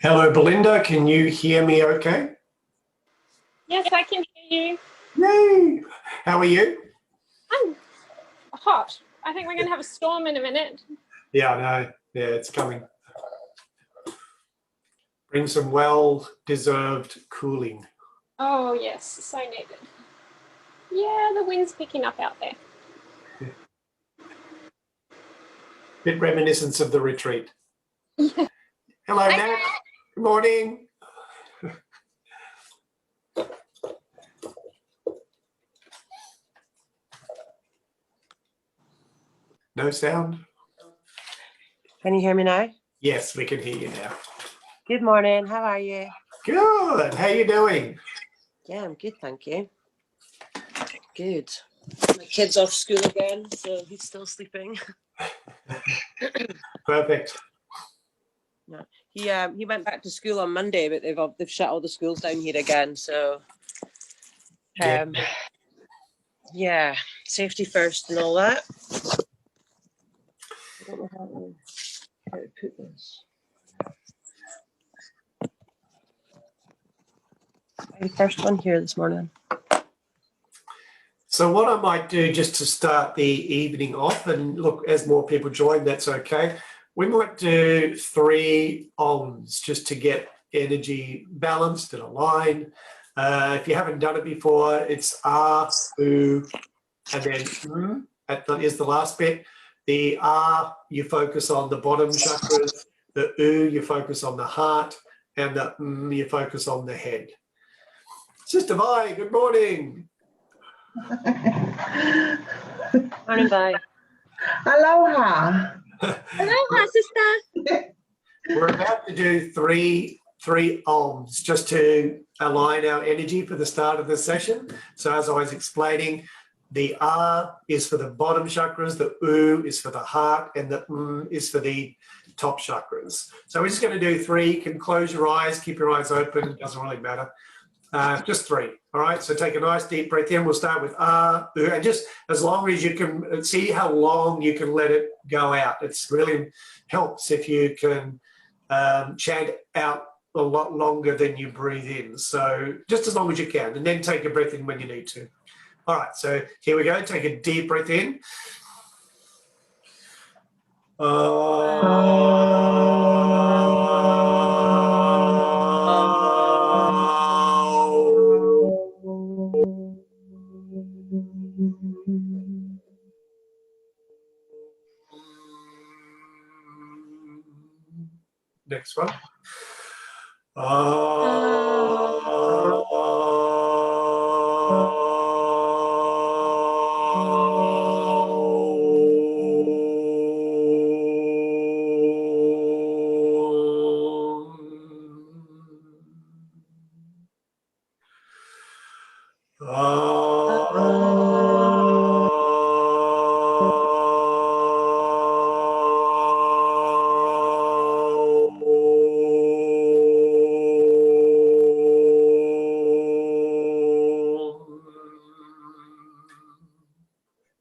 Hello, Belinda. Can you hear me okay? Yes, I can hear you. Yay! How are you? I'm hot. I think we're going to have a storm in a minute. Yeah, I know. Yeah, it's coming. Bring some well-deserved cooling. Oh, yes, so needed. Yeah, the wind's picking up out there. Yeah. Bit reminiscent of the retreat. Yeah. Hello, Nat. Good morning. No sound? Can you hear me now? Yes, we can hear you now. Good morning. How are you? Good. How you doing? Yeah, I'm good, thank you. Good. My kid's off school again, so he's still sleeping. Perfect. No. He went back to school on Monday, but they've shut all the schools down here again. So yeah, safety first and all that. I don't know how to put this. The first one here this morning. So what I might do just to start the evening off, and look, as more people join, that's okay. We might do 3 OMs just to get energy balanced and aligned. If you haven't done it before, it's R, U, and then is the last bit. The R, you focus on the bottom chakras. The U, you focus on the heart. And the you focus on the head. Sister Vi, good morning. Morning, bye. Aloha. Aloha, sister. We're about to do three OMs just to align our energy for the start of the session. So as I was explaining, the R is for the bottom chakras, the U is for the heart, and the is for the top chakras. So we're just going to do 3. You can close your eyes, keep your eyes open, it doesn't really matter. Just 3. All right, so take a nice deep breath in. We'll start with R, U, and just as long as you can see how long you can let it go out. It's really helps if you can chant out a lot longer than you breathe in. So just as long as you can, and then take a breath in when you need to. All right, so here we go. Take a deep breath in. Next one.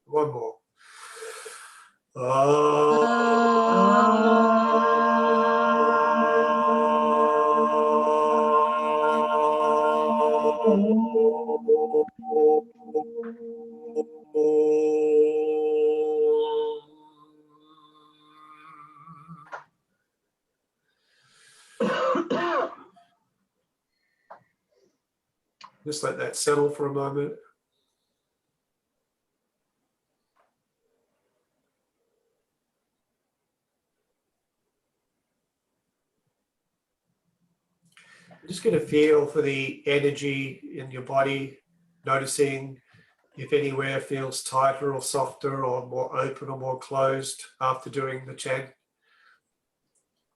One more. Just let that settle for a moment. Just get a feel for the energy in your body, noticing if anywhere feels tighter or softer or more open or more closed after doing the chant,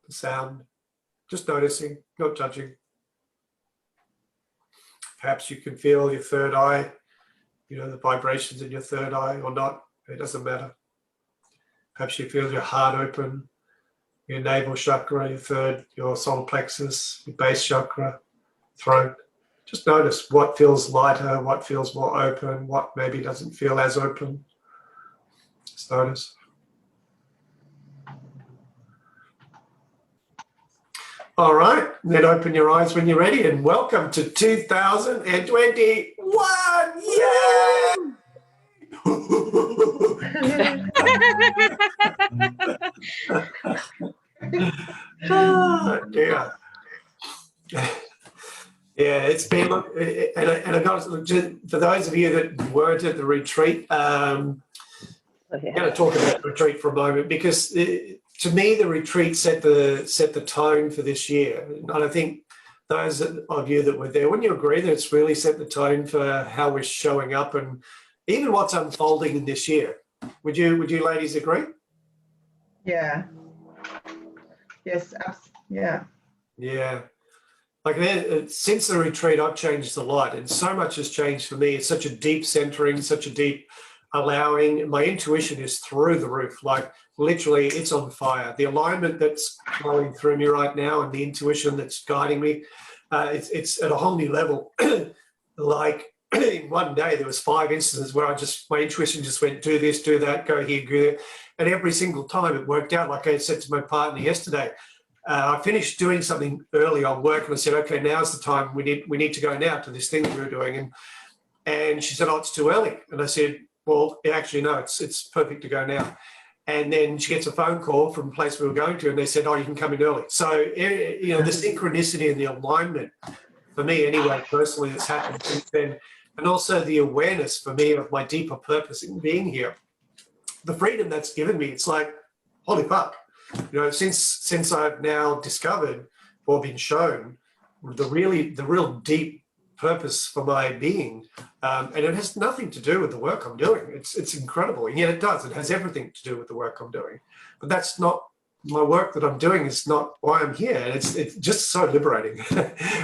the sound. Just noticing, not judging. Perhaps you can feel your third eye, the vibrations in your third eye or not, it doesn't matter. Perhaps you feel your heart open, your navel chakra, your solar plexus, your base chakra, throat. Just notice what feels lighter, what feels more open, what maybe doesn't feel as open. Just notice. All right, then open your eyes when you're ready, and welcome to 2021. Yay! Oh, dear. Yeah, it's been, and I got to, for those of you that weren't at the retreat, I'm going to talk about the retreat for a moment, because to me the retreat set the tone for this year, and I think those of you that were there, wouldn't you agree that it's really set the tone for how we're showing up and even what's unfolding in this year? Would you ladies agree? Yeah. Yes. Yeah. Yeah. Like since the retreat, I've changed a lot, and so much has changed for me. It's such a deep centering, such a deep allowing. My intuition is through the roof. Like literally, it's on fire. The alignment that's flowing through me right now, and the intuition that's guiding me, it's at a whole new level. Like in one day, there was 5 instances where my intuition just went, do this, do that, go here, go there, and every single time it worked out. Like I said to my partner yesterday. I finished doing something early on work, and I said, okay, now's the time. We need to go now to this thing we were doing. And she said, oh, it's too early. And I said, well, actually, no, it's perfect to go now. And then she gets a phone call from the place we were going to, and they said, oh, you can come in early. So, you know, the synchronicity and the alignment, for me anyway, personally, that's happened since then. And also the awareness for me of my deeper purpose in being here. The freedom that's given me, it's like, holy fuck. You know, since I've now discovered or been shown the real deep purpose for my being, and it has nothing to do with the work I'm doing. It's incredible, and yet it does. It has everything to do with the work I'm doing. But that's not my work that I'm doing. Is not why I'm here. And it's just so liberating.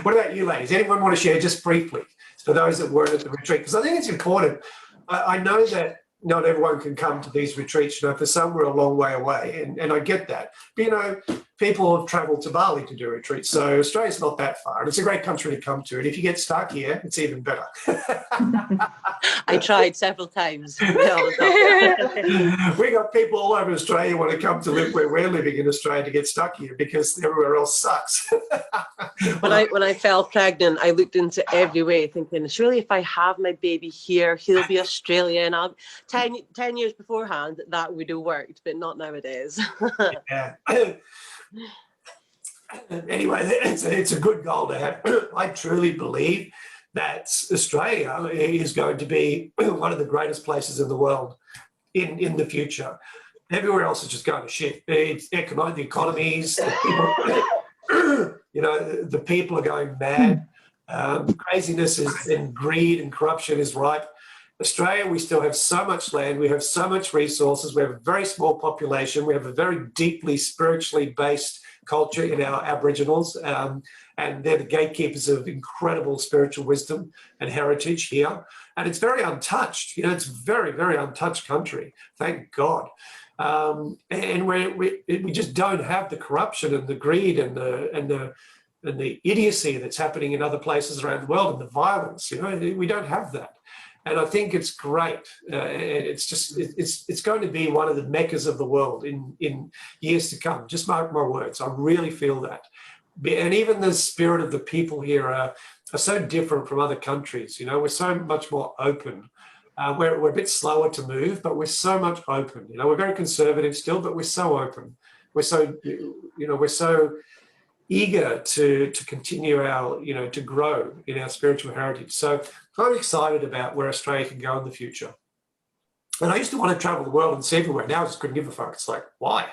What about you, ladies? Anyone want to share just briefly for those that weren't at the retreat? Because I think it's important. I know that not everyone can come to these retreats. You know, for some we're a long way away, and I get that. But, you know, people have travelled to Bali to do retreats, so Australia's not that far. And it's a great country to come to, and if you get stuck here, it's even better. I tried several times. We got people all over Australia want to come to live where we're living in Australia to get stuck here because everywhere else sucks. When I fell pregnant, I looked into every way, thinking, surely if I have my baby here, he'll be Australian. 10 years beforehand, that would have worked, but not nowadays. Yeah. Anyway, it's a good goal to have. I truly believe that Australia is going to be one of the greatest places in the world in the future. Everywhere else is just going to shit. It's the economies, the people, you know, the people are going mad. Craziness and greed and corruption is ripe. Australia, we still have so much land, we have so much resources, we have a very small population, we have a very deeply spiritually based culture in our Aboriginals, and they're the gatekeepers of incredible spiritual wisdom and heritage here. And it's very untouched, you know, it's a very, very untouched country, thank God. And we just don't have the corruption and the greed and the idiocy that's happening in other places around the world, and the violence, you know, we don't have that. And I think it's great. It's going to be one of the meccas of the world in years to come. Just mark my words. I really feel that. And even the spirit of the people here are so different from other countries. You know, we're so much more open. We're a bit slower to move, but we're so much open. You know, we're very conservative still, but we're so open. We're so, you know, we're so eager to continue our, you know, to grow in our spiritual heritage. So I'm excited about where Australia can go in the future. And I used to want to travel the world and see everywhere. Now I just couldn't give a fuck. It's like, why?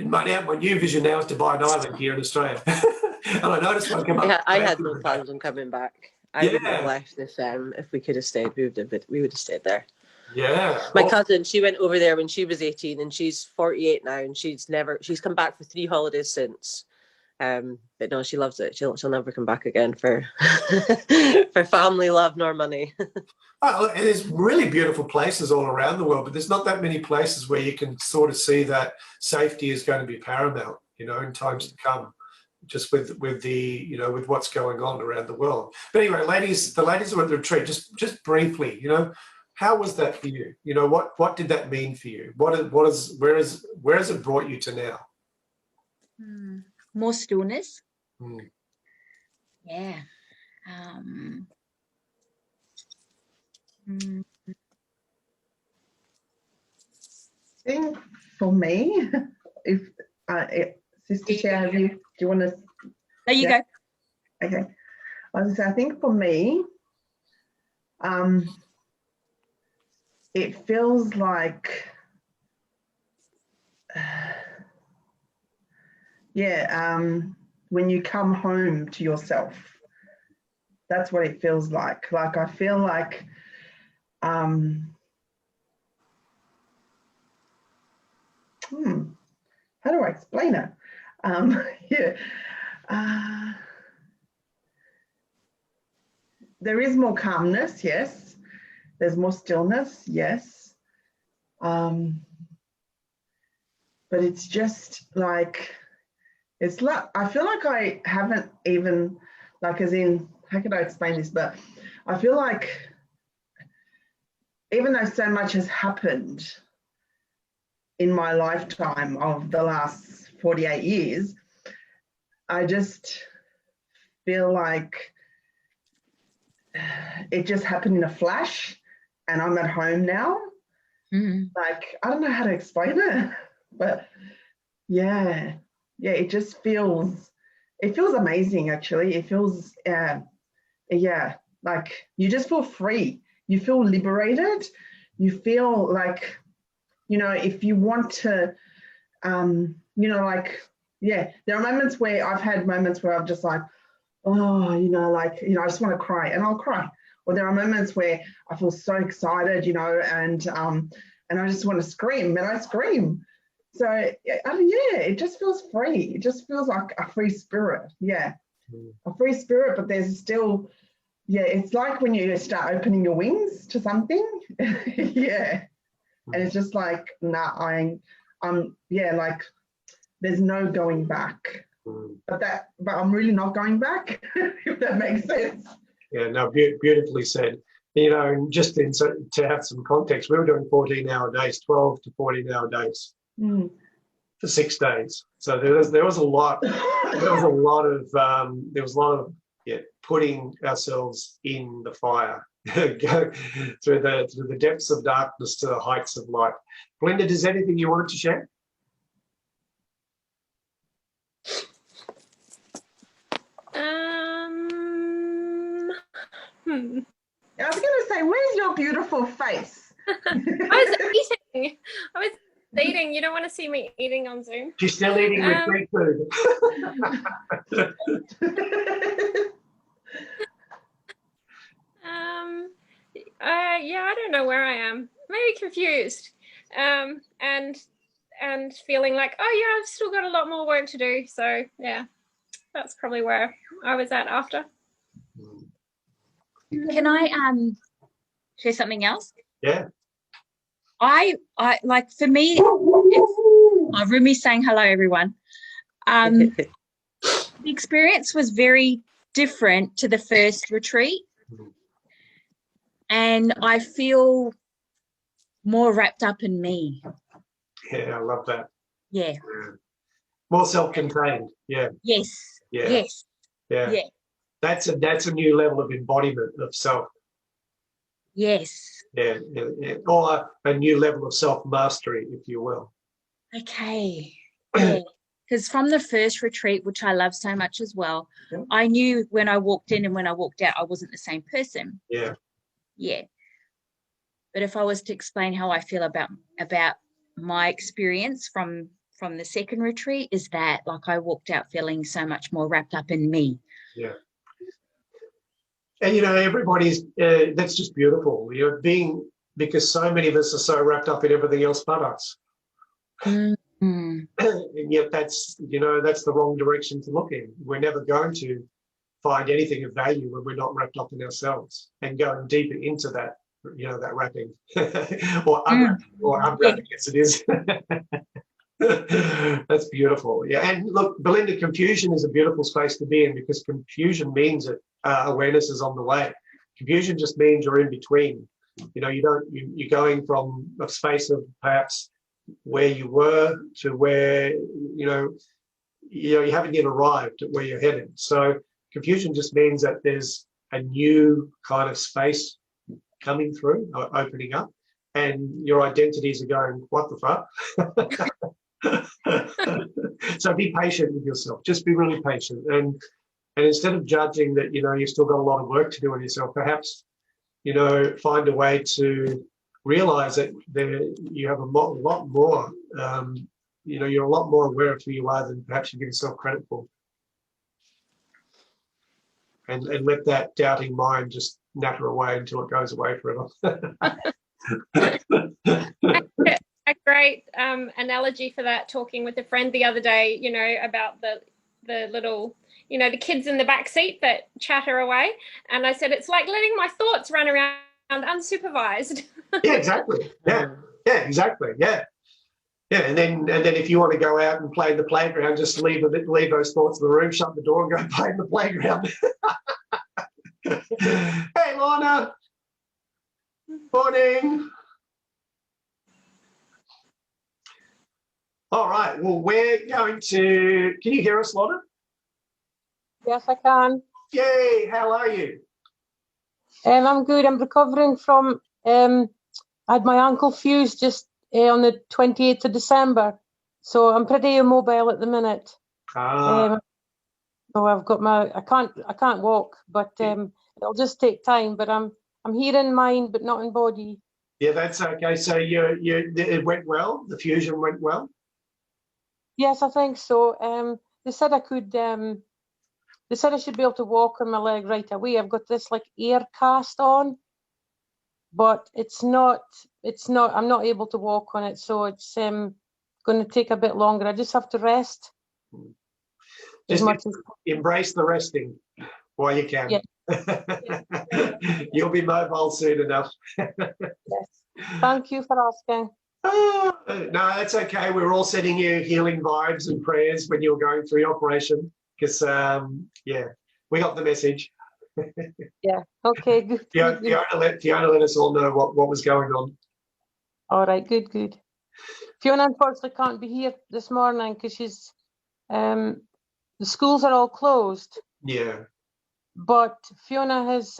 My new vision now is to buy an island here in Australia. And I noticed when I come up. I had no plans on coming back. I wouldn't have left if we could have stayed. We would have stayed there. Yeah. My cousin, she went over there when she was 18, and she's 48 now, and she's come back for 3 holidays since. But no, she loves it. She'll never come back again for for family, love, nor money. Oh, and there's really beautiful places all around the world, but there's not that many places where you can sort of see that safety is going to be paramount, you know, in times to come, just with the, you know, with what's going on around the world. But anyway, the ladies who were at the retreat, just briefly, you know, how was that for you? You know, what did that mean for you? Where has it brought you to now? More stillness. Mm. Yeah. Mm, I think for me, if Sister Chair, do you want to? there you Yeah. go. Okay. I was gonna say, I think for me, it feels like, when you come home to yourself, that's what it feels like. Like I feel like, how do I explain it? Yeah. There is more calmness, yes. There's more stillness, yes. But it's just like, it's like, I feel like I haven't even, like, as in, how can I explain this? But I feel like even though so much has happened in my lifetime of the last 48 years, I just feel like it just happened in a flash and I'm at home now. Like, I don't know how to explain it, but yeah, it just feels, amazing actually. It feels, like you just feel free. You feel liberated. You feel like, if you want to, like, there are moments where I've had moments where I'm just like, oh, I just want to cry and I'll cry. Or there are moments where I feel so excited, and I just want to scream and I scream. So, it just feels free. It just feels like a free spirit. Yeah, a free spirit, but there's still, it's like when you start opening your wings to something. Yeah. And it's just like, I'm like, there's no going back. But I'm really not going back, if that makes sense. Yeah, no, beautifully said. Just to have some context, we were doing 14-hour days, 12 to 14-hour days for 6 days. So there was a lot. There was a lot of putting ourselves in the fire, go through the depths of darkness to the heights of light. Belinda, is there anything you wanted to share? I was going to say, where's your beautiful face? I was eating. You don't want to see me eating on Zoom. She's still eating with free food. I don't know where I am. Maybe confused. And feeling like, oh yeah, I've still got a lot more work to do. So yeah, that's probably where I was at after. Can I share something else? Yeah. I like, for me, it's Rumi's saying hello, everyone. The experience was very different to the first retreat, and I feel more wrapped up in me. Yeah, I love that. Yeah. More self-contained. Yeah. Yes. Yeah. Yes. Yeah. Yeah. That's a new level of embodiment of self. Yes. Yeah. Or a new level of self-mastery, if you will. Okay. Yeah. Because from the first retreat, which I love so much as well, I knew when I walked in and when I walked out, I wasn't the same person. Yeah. Yeah. But if I was to explain how I feel about my experience from the second retreat, is that, like, I walked out feeling so much more wrapped up in me. Yeah. And everybody's that's just beautiful. Because so many of us are so wrapped up in everything else but us. And yet that's the wrong direction to look in. We're never going to find anything of value when we're not wrapped up in ourselves and going deeper into that, that wrapping or unwrapping, as it is. That's beautiful. Yeah. And look, Belinda, confusion is a beautiful space to be in, because confusion means that awareness is on the way. Confusion just means you're in between. You're going from a space of perhaps where you were to where, you haven't yet arrived at where you're headed. So confusion just means that there's a new kind of space coming through, or opening up, and your identities are going, what the fuck? So be patient with yourself. Just be really patient. And instead of judging that, you've still got a lot of work to do on yourself, perhaps, find a way to realize that you have a lot more, you're a lot more aware of who you are than perhaps you give yourself credit for. And let that doubting mind just natter away until it goes away forever. A great analogy for that, talking with a friend the other day, about the little, the kids in the back seat that chatter away. And I said, it's like letting my thoughts run around unsupervised. Yeah, exactly. Yeah, exactly. Yeah. Yeah, and then if you want to go out and play in the playground, just leave those thoughts in the room, shut the door, and go play in the playground. Hey, Lorna. Morning. All right. Well, we're going to. Can you hear us, Lorna? Yes, I can. Yay! How are you? I'm good. I'm recovering from. I had my ankle fused just on the 28th of December, so I'm pretty immobile at the minute. So I've got I can't walk, but it'll just take time. But I'm here in mind, but not in body. Yeah, that's okay. So it went well. The fusion went well. Yes, I think so. They said I could. They said I should be able to walk on my leg right away. I've got this like air cast on, but it's not. I'm not able to walk on it, so it's going to take a bit longer. I just have to rest. Just embrace the resting while you can. Yeah. You'll be mobile soon enough. Yes. Thank you for asking. No, that's okay. We're all sending you healing vibes and prayers when you're going through your operation, because we got the message. Yeah. Okay. Good. Fiona let us all know what was going on. All right. Good. Fiona unfortunately can't be here this morning because she's the schools are all closed. Yeah. But Fiona has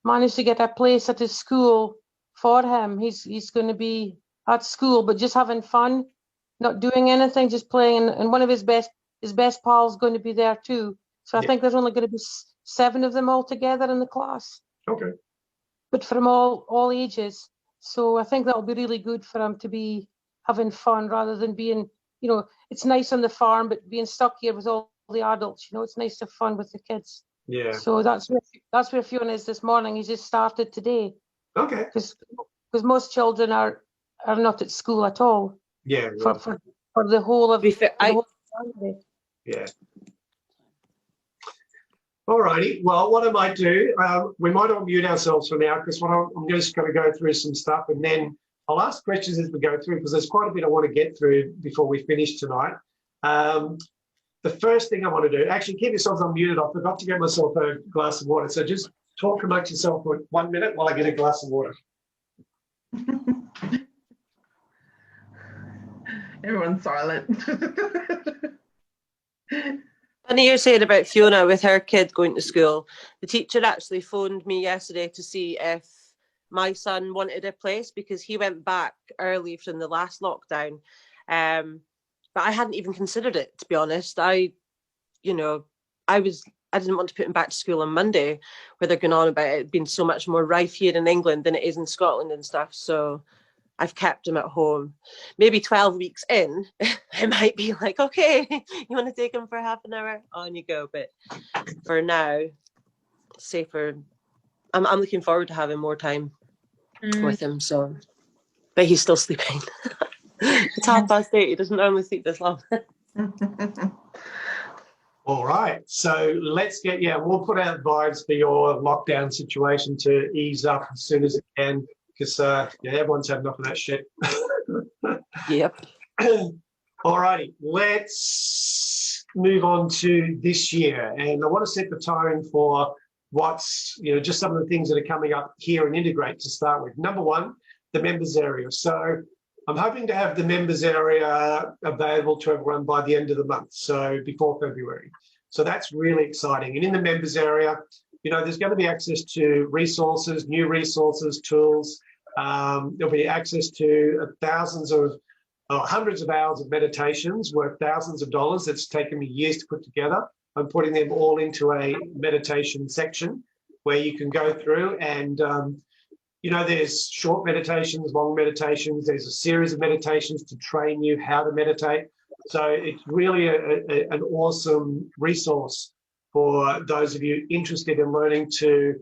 managed to get a place at his school for him. He's going to be at school, but just having fun, not doing anything, just playing. And one of his best pals going to be there too. So I think there's only going to be 7 of them all together in the class. Okay. But from all ages. So I think that'll be really good for him to be having fun rather than being, it's nice on the farm, but being stuck here with all the adults, it's nice to have fun with the kids. Yeah. So that's where Fiona is this morning. He's just started today. Okay. Because most children are not at school at all. Yeah. For the whole of Saturday. Yeah. All righty. Well, what I might do, we might unmute ourselves for now, because I'm just going to go through some stuff, and then I'll ask questions as we go through, because there's quite a bit I want to get through before we finish tonight. The first thing I want to do, actually keep yourselves unmuted. I forgot to get myself a glass of water. So just talk amongst yourself for 1 minute while I get a glass of water. Everyone's silent. Funny you're saying about Fiona with her kid going to school. The teacher actually phoned me yesterday to see if my son wanted a place, because he went back early from the last lockdown. But I hadn't even considered it, to be honest. I didn't want to put him back to school on Monday, where they're going on about it being so much more rife here in England than it is in Scotland and stuff. So I've kept him at home. Maybe 12 weeks in, I might be like, okay, you want to take him for half an hour? On you go. But for now, safer. I'm looking forward to having more time with him. So, but he's still sleeping. It's 8:30. He doesn't normally sleep this long. All right. So let's we'll put out vibes for your lockdown situation to ease up as soon as it can, because everyone's had enough of that shit. Yep. All righty. Let's move on to this year. And I want to set the tone for what's, just some of the things that are coming up here and Integrate to start with. Number one, the members area. So I'm hoping to have the members area available to everyone by the end of the month, so before February. So that's really exciting. And in the members area, you know, there's going to be access to resources, new resources, tools. There'll be access to hundreds of hours of meditations worth thousands of dollars that's taken me years to put together. I'm putting them all into a meditation section where you can go through and, you know, there's short meditations, long meditations. There's a series of meditations to train you how to meditate. So it's really an awesome resource for those of you interested in learning to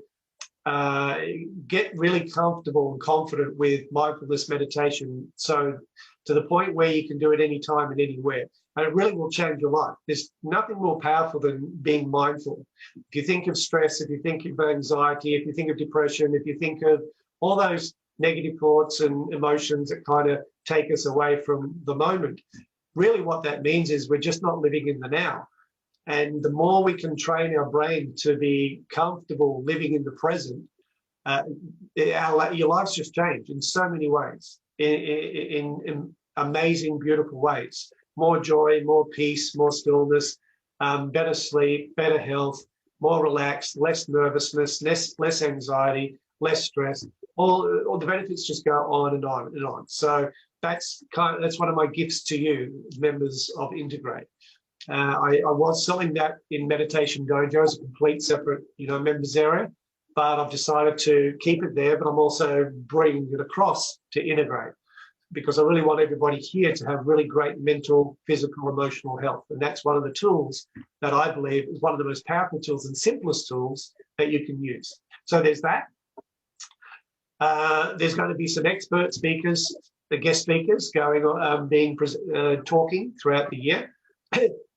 get really comfortable and confident with mindfulness meditation. So to the point where you can do it anytime and anywhere. And it really will change your life. There's nothing more powerful than being mindful. If you think of stress, if you think of anxiety, if you think of depression, if you think of all those negative thoughts and emotions that kind of take us away from the moment, really what that means is we're just not living in the now. And the more we can train our brain to be comfortable living in the present, your life's just changed in so many ways, in amazing, beautiful ways. More joy, more peace, more stillness, better sleep, better health, more relaxed, less nervousness, less anxiety, less stress. All the benefits just go on and on and on. So that's one of my gifts to you, members of Integrate. I was selling that in Meditation Dojo as a complete separate, you know, members area, but I've decided to keep it there. But I'm also bringing it across to Integrate because I really want everybody here to have really great mental, physical, emotional health. And that's one of the tools that I believe is one of the most powerful tools and simplest tools that you can use. So there's that. There's going to be some expert speakers, the guest speakers going on, talking throughout the year.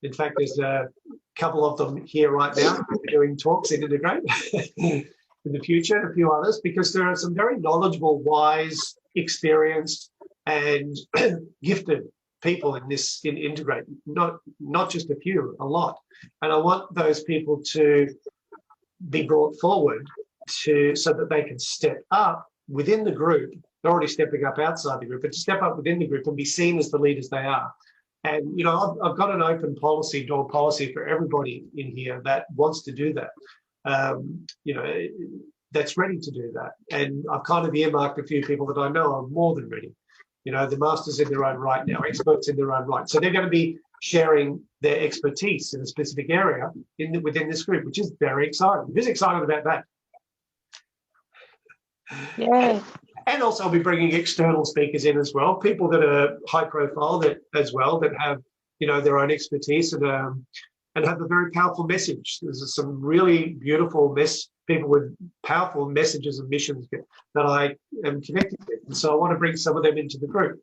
In fact, there's a couple of them here right now doing talks in Integrate in the future, a few others, because there are some very knowledgeable, wise, experienced, and gifted people in Integrate, not just a few, a lot. And I want those people to be brought forward so that they can step up within the group. They're already stepping up outside the group, but to step up within the group and be seen as the leaders they are. And, you know, I've got an open policy, door policy for everybody in here that wants to do that, you know, that's ready to do that. And I've kind of earmarked a few people that I know are more than ready. You know, the masters in their own right now, experts in their own right. So they're going to be sharing their expertise in a specific area within this group, which is very exciting. Who's excited about that? Yeah. And also I'll be bringing external speakers in as well, people that are high profile that have, you know, their own expertise and have a very powerful message. There's some really beautiful people with powerful messages and missions that I am connected with. And so I want to bring some of them into the group.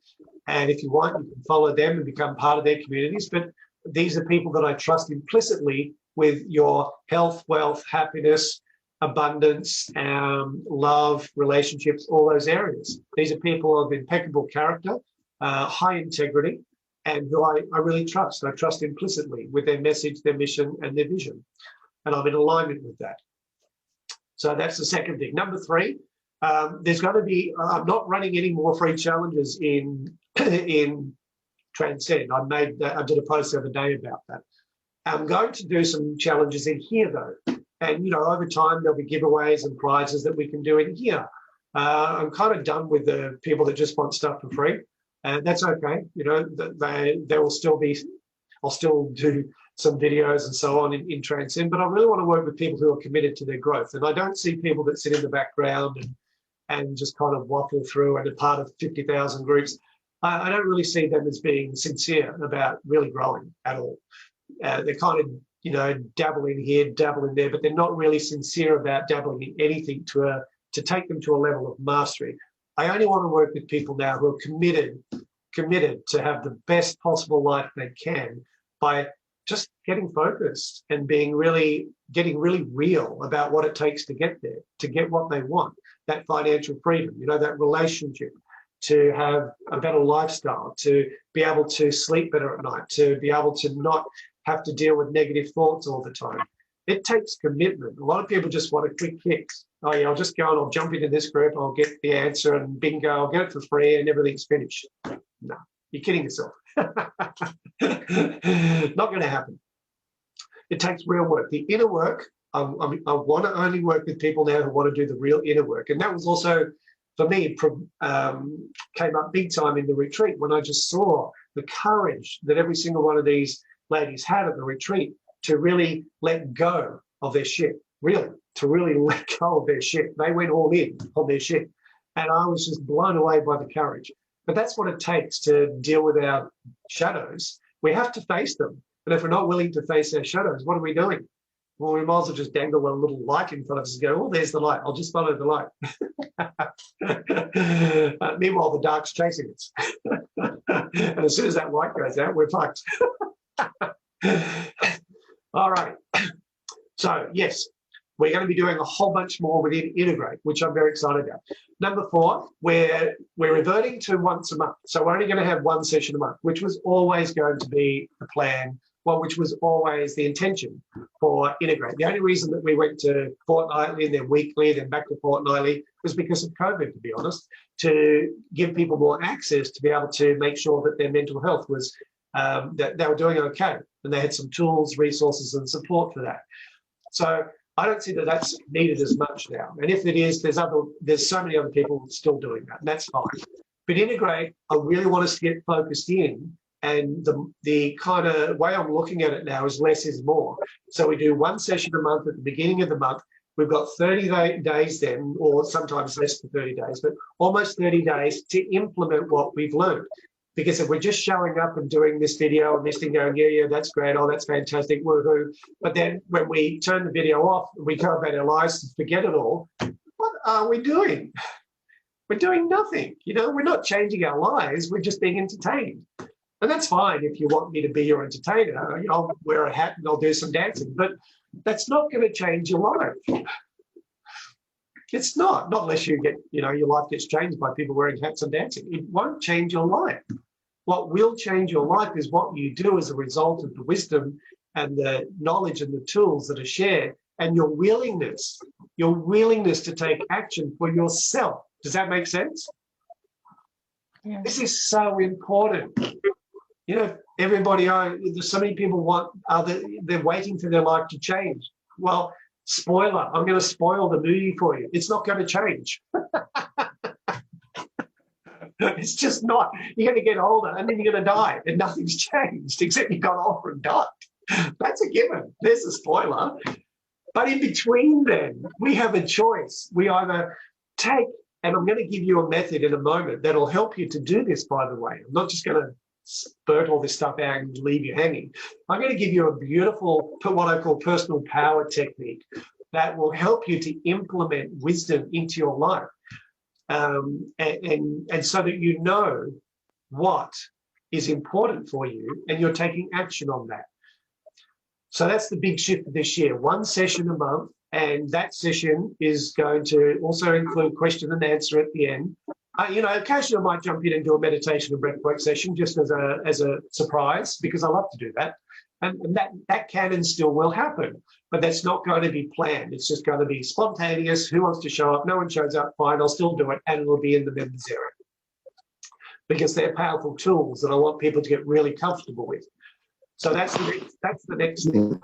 And if you want, you can follow them and become part of their communities. But these are people that I trust implicitly with your health, wealth, happiness, abundance, love, relationships, all those areas. These are people of impeccable character, high integrity, and who I really trust. I trust implicitly with their message, their mission, and their vision. And I'm in alignment with that. So that's the second thing. Number three, there's going to be, I'm not running any more free challenges in Transcend. I did a post the other day about that. I'm going to do some challenges in here though. And, you know, over time, there'll be giveaways and prizes that we can do in here. I'm kind of done with the people that just want stuff for free. And that's okay. You know, there will still be, I'll still do some videos and so on in Transcend, but I really want to work with people who are committed to their growth. And I don't see people that sit in the background and just kind of waffle through and are part of 50,000 groups. I don't really see them as being sincere about really growing at all. They're kind of, you know, dabble in here, dabble in there, but they're not really sincere about dabbling in anything to take them to a level of mastery. I only want to work with people now who are committed to have the best possible life they can by just getting focused and getting really real about what it takes to get there, to get what they want, that financial freedom, you know, that relationship, to have a better lifestyle, to be able to sleep better at night, to be able to not have to deal with negative thoughts all the time. It takes commitment. A lot of people just want a quick fix. Oh yeah, I'll just go and I'll jump into this group, I'll get the answer and bingo, I'll get it for free and everything's finished. No, you're kidding yourself. Not going to happen. It takes real work. The inner work, I want to only work with people now who want to do the real inner work. And that was also, for me, came up big time in the retreat when I just saw the courage that every single one of these ladies had at the retreat to really let go of their shit, really, to really let go of their shit. They went all in on their shit. And I was just blown away by the courage. But that's what it takes to deal with our shadows. We have to face them. And if we're not willing to face our shadows, what are we doing? Well, we might as well just dangle a little light in front of us and go, oh, there's the light. I'll just follow the light. Meanwhile, the dark's chasing us. And as soon as that light goes out, we're fucked. All right. So, yes, we're going to be doing a whole bunch more within Integrate, which I'm very excited about. Number 4, we're reverting to once a month. So we're only going to have one session a month, which was always going to be the plan, well, which was always the intention for Integrate. The only reason that we went to fortnightly and then weekly, then back to fortnightly was because of COVID, to be honest, to give people more access to be able to make sure that their mental health was, that they were doing okay. And they had some tools, resources, and support for that. So I don't see that that's needed as much now. And if it is, there's so many other people still doing that, and that's fine. But Integrate, I really want us to get focused in, and the kind of way I'm looking at it now is less is more. So we do one session a month at the beginning of the month. We've got 30 days then, or sometimes less than 30 days, but almost 30 days to implement what we've learned. Because if we're just showing up and doing this video and this thing going, yeah, that's great, oh, that's fantastic, woohoo. But then when we turn the video off, we go about our lives and forget it all. What are we doing? We're doing nothing. You know, we're not changing our lives. We're just being entertained. And that's fine if you want me to be your entertainer. You know, I'll wear a hat and I'll do some dancing. But that's not going to change your life. It's not unless you get, you know, your life gets changed by people wearing hats and dancing. It won't change your life. What will change your life is what you do as a result of the wisdom and the knowledge and the tools that are shared, and your willingness to take action for yourself. Does that make sense? Yeah. This is so important. You know, everybody, there's so many people they're waiting for their life to change. Well, spoiler, I'm going to spoil the movie for you. It's not going to change. It's just not. You're going to get older and then you're going to die and nothing's changed except you got older and died. That's a given. There's a spoiler. But in between then, we have a choice. We either take, and I'm going to give you a method in a moment that'll help you to do this, by the way. I'm not just going to spurt all this stuff out and leave you hanging. I'm going to give you a beautiful, what I call personal power technique that will help you to implement wisdom into your life. And so that you know what is important for you and you're taking action on that. So that's the big shift this year, one session a month, and that session is going to also include question and answer at the end. You know, occasionally I might jump in and do a meditation and breathwork session just as a surprise, because I love to do that. And that can and still will happen, but that's not going to be planned. It's just going to be spontaneous. Who wants to show up? No one shows up. Fine, I'll still do it, and it'll be in the members area because they're powerful tools that I want people to get really comfortable with. So that's the next thing.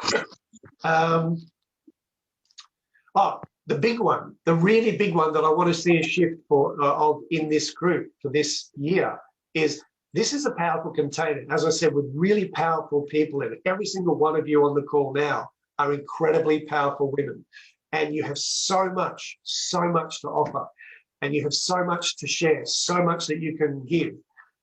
The big one, the really big one that I want to see a shift for in this group for this year is. This is a powerful container, as I said, with really powerful people in it. Every single one of you on the call now are incredibly powerful women. And you have so much to offer. And you have so much to share, so much that you can give,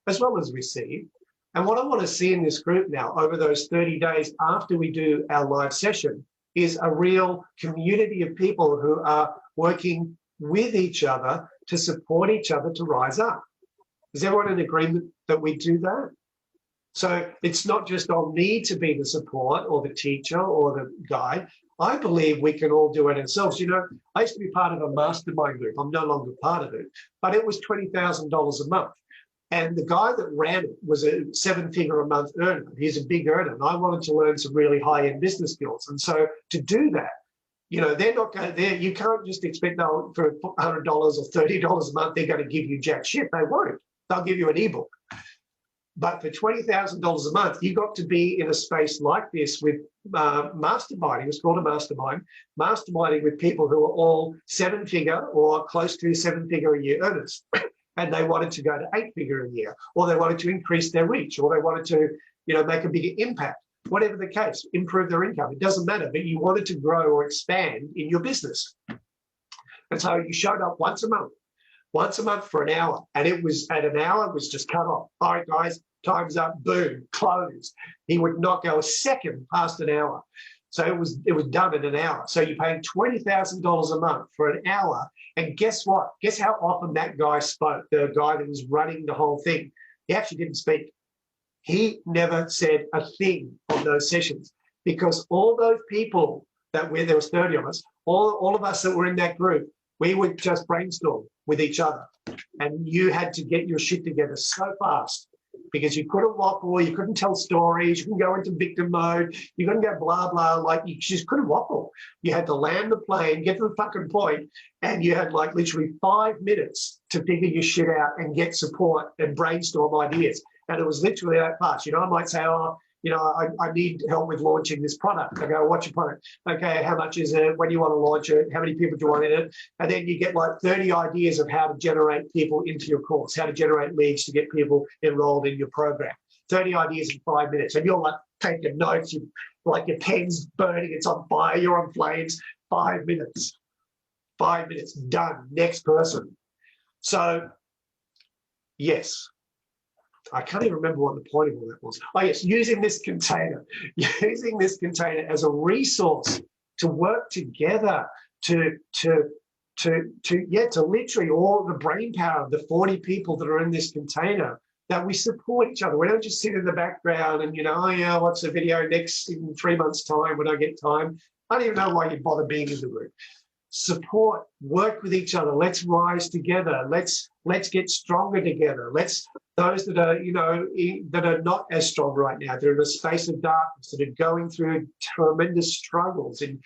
as well as receive. And what I want to see in this group now, over those 30 days after we do our live session, is a real community of people who are working with each other to support each other to rise up. Is everyone in agreement that we do that? So it's not just on me to be the support or the teacher or the guide. I believe we can all do it ourselves. You know, I used to be part of a mastermind group. I'm no longer part of it, but it was $20,000 a month. And the guy that ran it was a 7-figure a month earner. He's a big earner. And I wanted to learn some really high-end business skills. And so to do that, you know, they're not going there. You can't just expect they'll, for $100 or $30 a month, they're going to give you jack shit. They won't. They'll give you an ebook. But for $20,000 a month, you got to be in a space like this with masterminding. It's called a mastermind. Masterminding with people who are all 7-figure or close to 7-figure a year earners. And they wanted to go to 8-figure a year, or they wanted to increase their reach, or they wanted to, you know, make a bigger impact. Whatever the case, improve their income. It doesn't matter, but you wanted to grow or expand in your business. And so you showed up once a month for an hour, and it was at an hour, it was just cut off. All right, guys, time's up, boom, closed. He would not go a second past an hour. So it was done in an hour. So you're paying $20,000 a month for an hour. And guess what? Guess how often that guy spoke, the guy that was running the whole thing? He actually didn't speak. He never said a thing on those sessions, because all those people there was 30 of us, all of us that were in that group, we would just brainstorm with each other. And you had to get your shit together so fast, because you couldn't waffle, you couldn't tell stories, you couldn't go into victim mode, you couldn't go blah, blah, like you just couldn't waffle. You had to land the plane, get to the fucking point, and you had like literally 5 minutes to figure your shit out and get support and brainstorm ideas. And it was literally that fast. You know, I might say, oh, you know, I need help with launching this product. I go, what's your product? Okay, how much is it? When do you want to launch it? How many people do you want in it? And then you get like 30 ideas of how to generate people into your course, how to generate leads to get people enrolled in your program. 30 ideas in 5 minutes. And you're like taking notes, you like your pen's burning, it's on fire, you're on flames. 5 minutes. 5 minutes, done. Next person. So, yes. I can't even remember what the point of all that was. Oh, yes, using this container as a resource to work together, to literally all the brain power of the 40 people that are in this container, that we support each other. We don't just sit in the background and, you know, oh, yeah, what's the video next in 3 months' time when I get time? I don't even know why you bother being in the group. Support, work with each other. Let's rise together. Let's get stronger together. Those that are, you know, that are not as strong right now, they're in a space of darkness, that are going through tremendous struggles in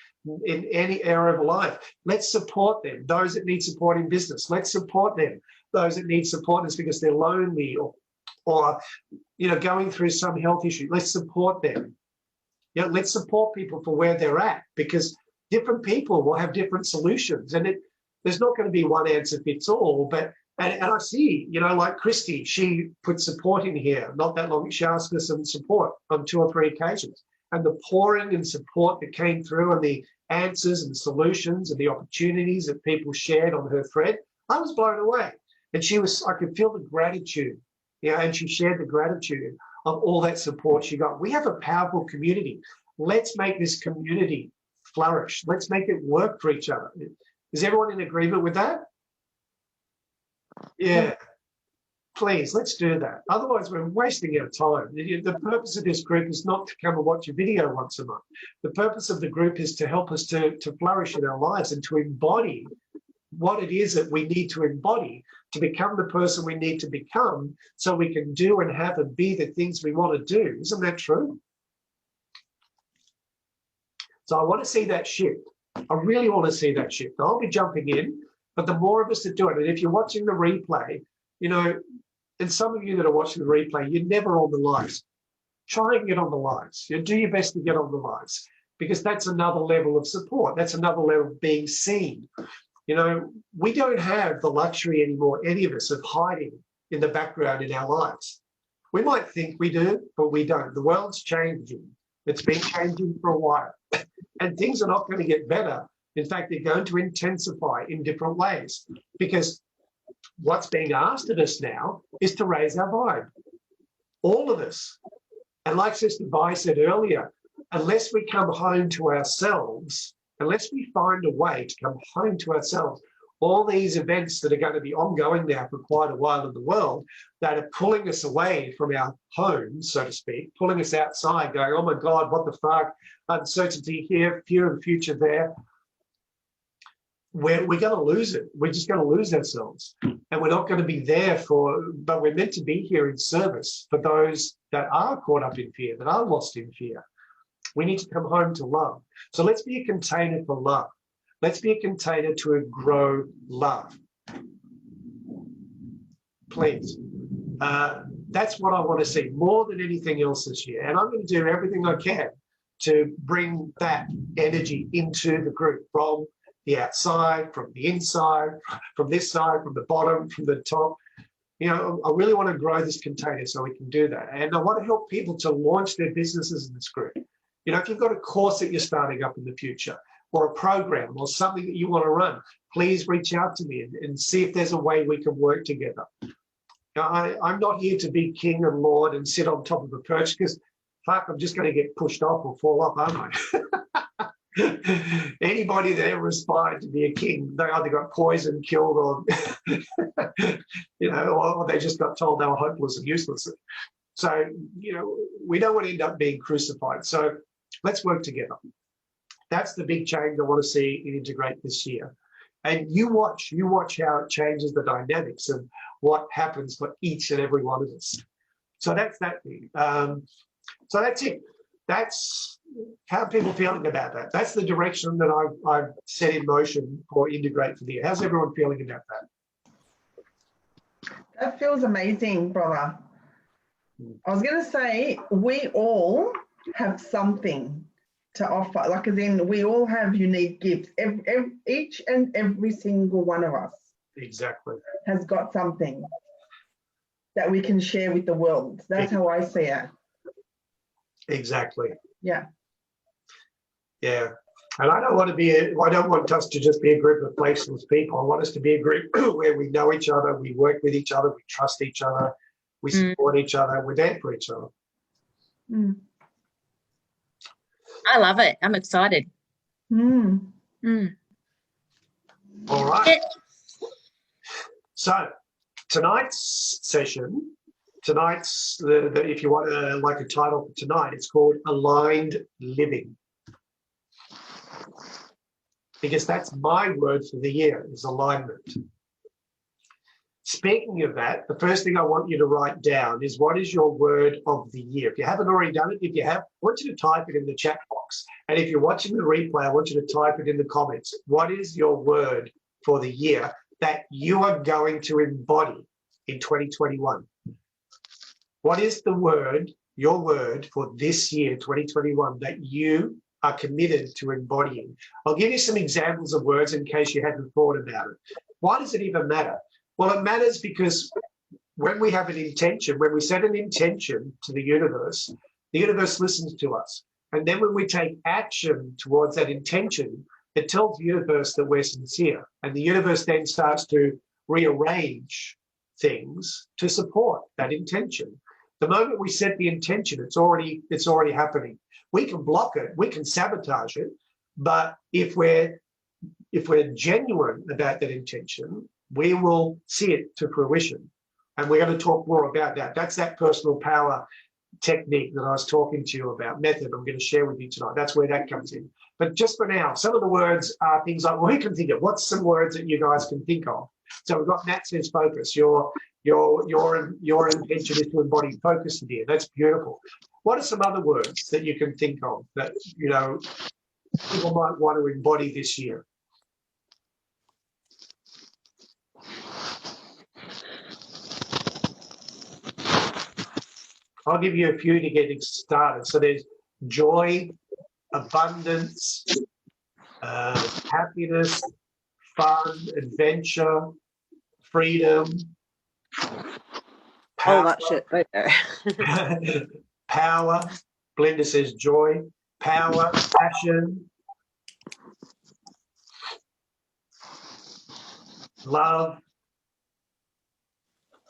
any area of life. Let's support them. Those that need support in business, let's support them. Those that need support is because they're lonely or you know, going through some health issue, let's support them. You know, let's support people for where they're at, because different people will have different solutions, and there's not going to be one answer fits all. But and I see, you know, like Christy, she put support in here not that long. She asked for some support on 2 or 3 occasions, and the pouring and support that came through, and the answers and solutions and the opportunities that people shared on her thread, I was blown away. And I could feel the gratitude, you know, and she shared the gratitude of all that support she got. We have a powerful community. Let's make this community flourish. Let's make it work for each other. Is everyone in agreement with that? Yeah. Please, let's do that. Otherwise, we're wasting our time. The purpose of this group is not to come and watch a video once a month. The purpose of the group is to help us to flourish in our lives and to embody what it is that we need to embody to become the person we need to become, so we can do and have and be the things we want to do. Isn't that true? So I want to see that shift. I really want to see that shift. I'll be jumping in, but the more of us that do it, and if you're watching the replay, you know, and some of you that are watching the replay, you're never on the lives. Try and get on the lives. You know, do your best to get on the lives, because that's another level of support. That's another level of being seen. You know, we don't have the luxury anymore, any of us, of hiding in the background in our lives. We might think we do, but we don't. The world's changing. It's been changing for a while. And things are not going to get better. In fact, they're going to intensify in different ways, because what's being asked of us now is to raise our vibe. All of us. And like Sister Vi said earlier, unless we come home to ourselves, unless we find a way to come home to ourselves, all these events that are going to be ongoing now for quite a while in the world, that are pulling us away from our homes, so to speak, pulling us outside, going, oh my God, what the fuck, uncertainty here, fear of the future there. we're going to lose it. We're just going to lose ourselves. And we're not going to be there but we're meant to be here in service for those that are caught up in fear, that are lost in fear. We need to come home to love. So let's be a container for love. Let's be a container to grow love. Please. That's what I want to see more than anything else this year. And I'm going to do everything I can to bring that energy into the group from the outside, from the inside, from this side, from the bottom, from the top. You know, I really want to grow this container so we can do that. And I want to help people to launch their businesses in this group. You know, if you've got a course that you're starting up in the future, or a program, or something that you want to run, please reach out to me and see if there's a way we can work together. Now, I'm not here to be king and lord and sit on top of a perch, because fuck, I'm just going to get pushed off or fall off, aren't I? Anybody that ever aspired to be a king, they either got poisoned, killed, or you know, or they just got told they were hopeless and useless. So, you know, we don't want to end up being crucified. So let's work together. That's the big change I want to see in Integrate this year. And you watch how it changes the dynamics of what happens for each and every one of us. So that's that thing. So that's it. That's how people feeling about that. That's the direction that I've set in motion for Integrate for the year. How's everyone feeling about that? That feels amazing, brother. I was going to say, we all have something to offer. Like, as in, we all have unique gifts. Each and every single one of us Exactly. has got something that we can share with the world. That's how I see it. Exactly. Yeah. Yeah. And I don't want us to just be a group of faceless people. I want us to be a group where we know each other, we work with each other, we trust each other, we support each other, we're there for each other. Mm. I love it. I'm excited. Mm. Mm. All right. So tonight's session, if you want like a title for tonight, it's called Aligned Living. Because that's my word for the year, is alignment. Speaking of that, the first thing I want you to write down is, what is your word of the year? If you haven't already done it, if you have, I want you to type it in the chat box. And if you're watching the replay, I want you to type it in the comments. What is your word for the year that you are going to embody in 2021? What is the word, your word for this year, 2021, that you are committed to embodying? I'll give you some examples of words in case you hadn't thought about it. Why does it even matter? Well, it matters because when we have an intention, when we set an intention to the universe listens to us. And then when we take action towards that intention, it tells the universe that we're sincere. And the universe then starts to rearrange things to support that intention. The moment we set the intention, it's already happening. We can block it, we can sabotage it, but if we're genuine about that intention, we will see it to fruition. And we're going to talk more about that. That's that personal power technique that I was talking to you about, method I'm going to share with you tonight. That's where that comes in. But just for now, some of the words are things like, well, who can think of? What's some words that you guys can think of? So we've got Nat says focus. Your intention is to embody focus in here. That's beautiful. What are some other words that you can think of that, you know, people might want to embody this year? I'll give you a few to get started. So there's joy, abundance, happiness, fun, adventure, freedom. All that shit right there. Power. Belinda says joy, power, passion, love,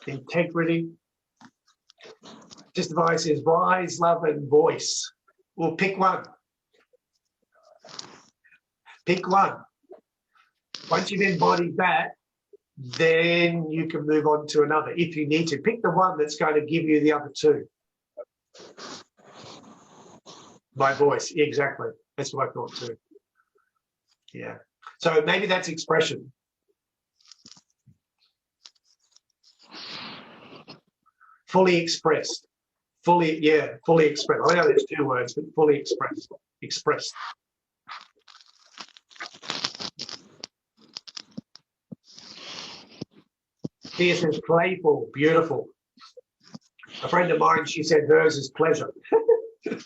integrity. Just advice says rise, love, and voice. Well, pick one. Pick one. Once you've embodied that, then you can move on to another if you need to. Pick the one that's going to give you the other two. By voice, exactly. That's what I thought too. Yeah. So maybe that's expression. Fully expressed. Fully expressed. I know there's two words, but fully expressed. Expressed. This is playful, beautiful. A friend of mine, she said hers is pleasure.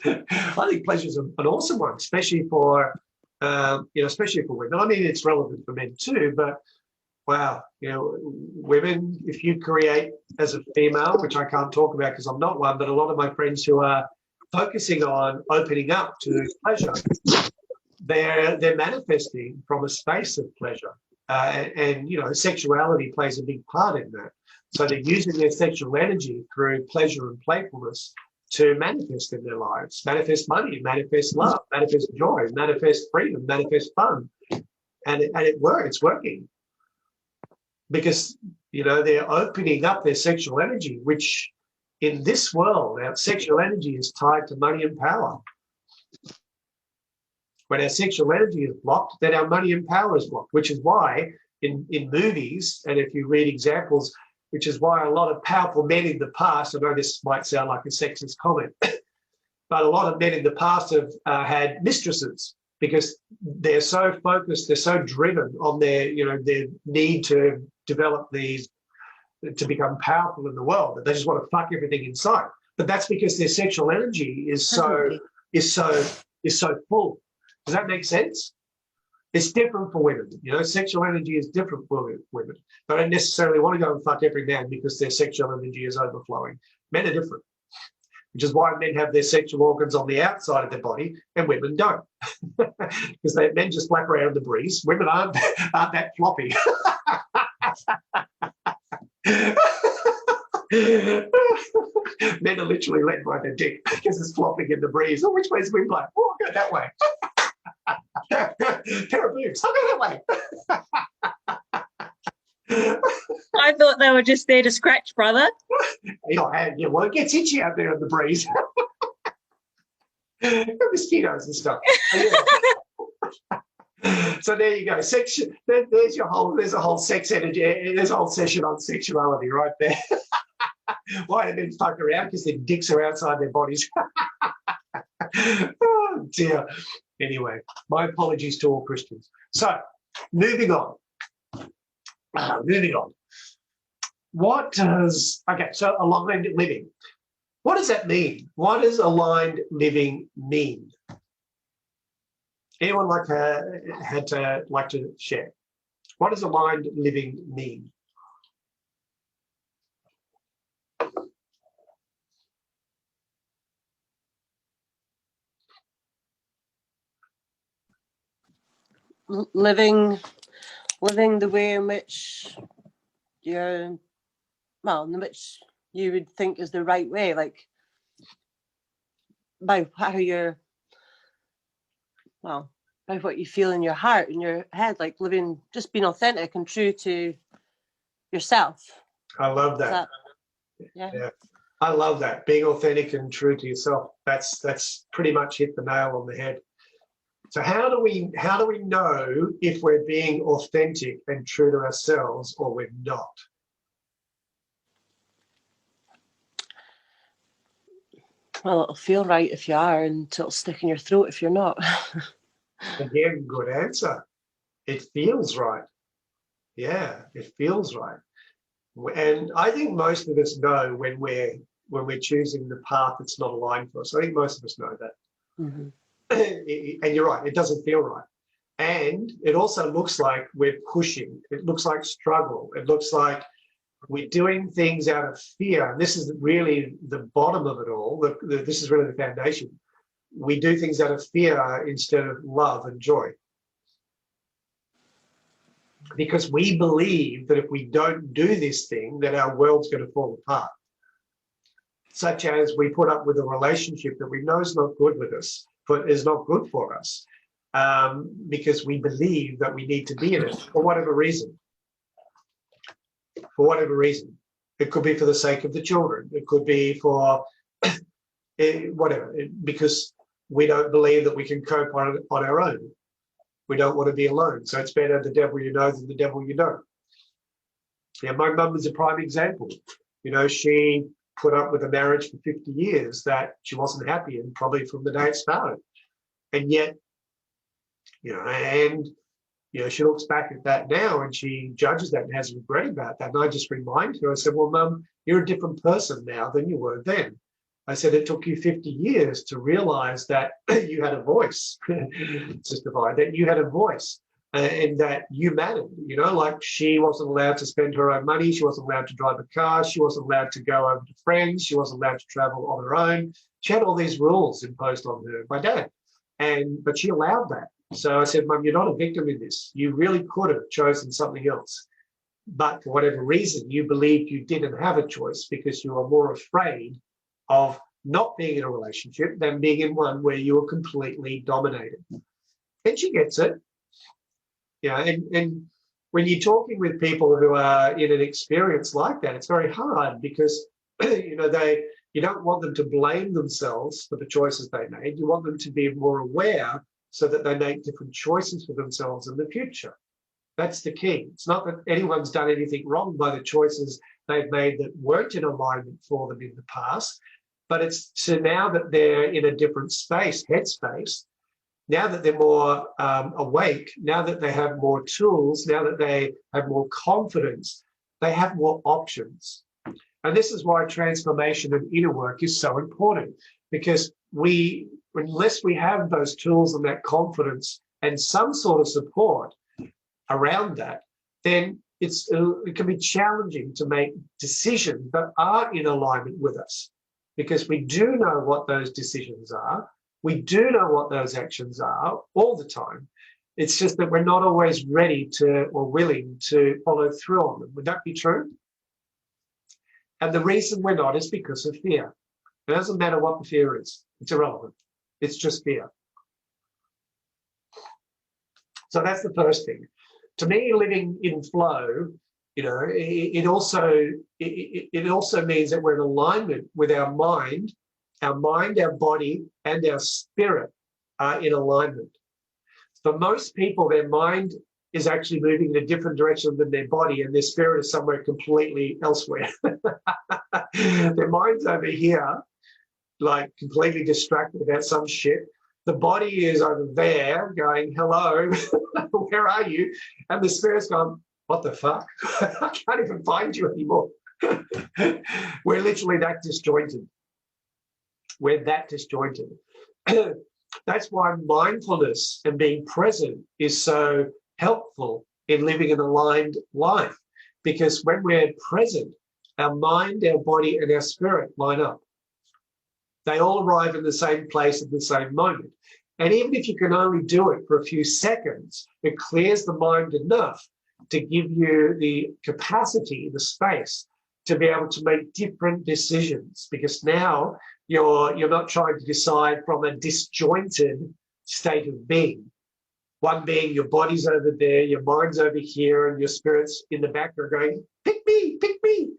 I think pleasure is an awesome one, especially for especially for women. I mean, it's relevant for men too, but wow, women, if you create as a female, which I can't talk about because I'm not one, but a lot of my friends who are focusing on opening up to pleasure, they're manifesting from a space of pleasure. And sexuality plays a big part in that. So they're using their sexual energy through pleasure and playfulness to manifest in their lives, manifest money, manifest love, manifest joy, manifest freedom, manifest fun. And it works, it's working. Because, they're opening up their sexual energy, which in this world, our sexual energy is tied to money and power. When our sexual energy is blocked, then our money and power is blocked, which is why in movies, and if you read examples, which is why a lot of powerful men in the past, I know this might sound like a sexist comment, but a lot of men in the past have had mistresses because they're so focused, they're so driven on their need to develop these, to become powerful in the world, that they just want to fuck everything in sight. But that's because their sexual energy is so full. Does that make sense? It's different for women. Sexual energy is different for women. They don't necessarily want to go and fuck every man because their sexual energy is overflowing. Men are different, which is why men have their sexual organs on the outside of their body and women don't. Because men just flap around in the breeze. Women aren't that floppy. Men are literally led by their dick because it's flopping in the breeze. Oh, which way is the wind blowing? Oh, I'll go that way. Pair of boobs. I'll go that way. I thought they were just there to scratch, brother. Well, it gets itchy out there in the breeze. Mosquitoes and stuff. So there you go. There's a whole sex energy. There's a whole session on sexuality right there. Why do men fuck around? Because their dicks are outside their bodies. Oh dear. Anyway, my apologies to all Christians. So, moving on. So aligned living. What does that mean? What does aligned living mean? Anyone like to share? What does aligned living mean? Living the way in which in which you would think is the right way, like by how you're, by what you feel in your heart, in your head, like living, just being authentic and true to yourself. I love that. Yeah. I love that. Being authentic and true to yourself. That's pretty much hit the nail on the head. So how do we know if we're being authentic and true to ourselves or we're not? Well, it'll feel right if you are, and it'll stick in your throat if you're not. Again, good answer. It feels right. Yeah, it feels right. And I think most of us know when we're choosing the path that's not aligned for us. I think most of us know that. Mm-hmm. And you're right, it doesn't feel right. And it also looks like we're pushing. It looks like struggle. It looks like we're doing things out of fear. And this is really the bottom of it all. This is really the foundation. We do things out of fear instead of love and joy. Because we believe that if we don't do this thing, that our world's going to fall apart. Such as we put up with a relationship that we know is not good with us, but is not good for us, because we believe that we need to be in it for whatever reason. For whatever reason. It could be for the sake of the children. It could be for whatever, because we don't believe that we can cope on our own. We don't want to be alone. So it's better the devil you know than the devil you know. Yeah, my mum is a prime example. You know, she put up with a marriage for 50 years that she wasn't happy in, probably from the day it started. And yet, you know, she looks back at that now and she judges that and has regret about that. And I just remind her, I said, well, Mum, you're a different person now than you were then. I said, it took you 50 years to realize that you had a voice, Sister Vi, that you had a voice and that you mattered. You know, like she wasn't allowed to spend her own money. She wasn't allowed to drive a car. She wasn't allowed to go over to friends. She wasn't allowed to travel on her own. She had all these rules imposed on her by Dad. But she allowed that. So I said, Mum, you're not a victim in this. You really could have chosen something else. But for whatever reason, you believed you didn't have a choice because you were more afraid of not being in a relationship than being in one where you were completely dominated. And she gets it. Yeah, and when you're talking with people who are in an experience like that, it's very hard because you don't want them to blame themselves for the choices they made. You want them to be more aware so that they make different choices for themselves in the future. That's the key. It's not that anyone's done anything wrong by the choices they've made that weren't in alignment for them in the past, but it's so now that they're in a different space, headspace, now that they're more awake, now that they have more tools, now that they have more confidence, they have more options. And this is why transformation and inner work is so important, because unless we have those tools and that confidence and some sort of support around that, then it can be challenging to make decisions that are in alignment with us, because we do know what those decisions are. We do know what those actions are all the time. It's just that we're not always ready to or willing to follow through on them. Would that be true? And the reason we're not is because of fear. It doesn't matter what the fear is. It's irrelevant. It's just fear. So that's the first thing. To me, living in flow, you know, it also means that we're in alignment with our mind, our body, and our spirit are in alignment. For most people, their mind is actually moving in a different direction than their body, and their spirit is somewhere completely elsewhere. Their mind's over here, like completely distracted about some shit. The body is over there going, hello, where are you? And the spirit's gone, what the fuck? I can't even find you anymore. We're literally that disjointed. We're that disjointed. That's why mindfulness and being present is so helpful in living an aligned life, because when we're present, our mind, our body, and our spirit line up. They all arrive in the same place at the same moment. And even if you can only do it for a few seconds, it clears the mind enough to give you the capacity, the space, to be able to make different decisions, because now you're not trying to decide from a disjointed state of being. One being your body's over there, your mind's over here, and your spirit's in the background going, pick me, pick me.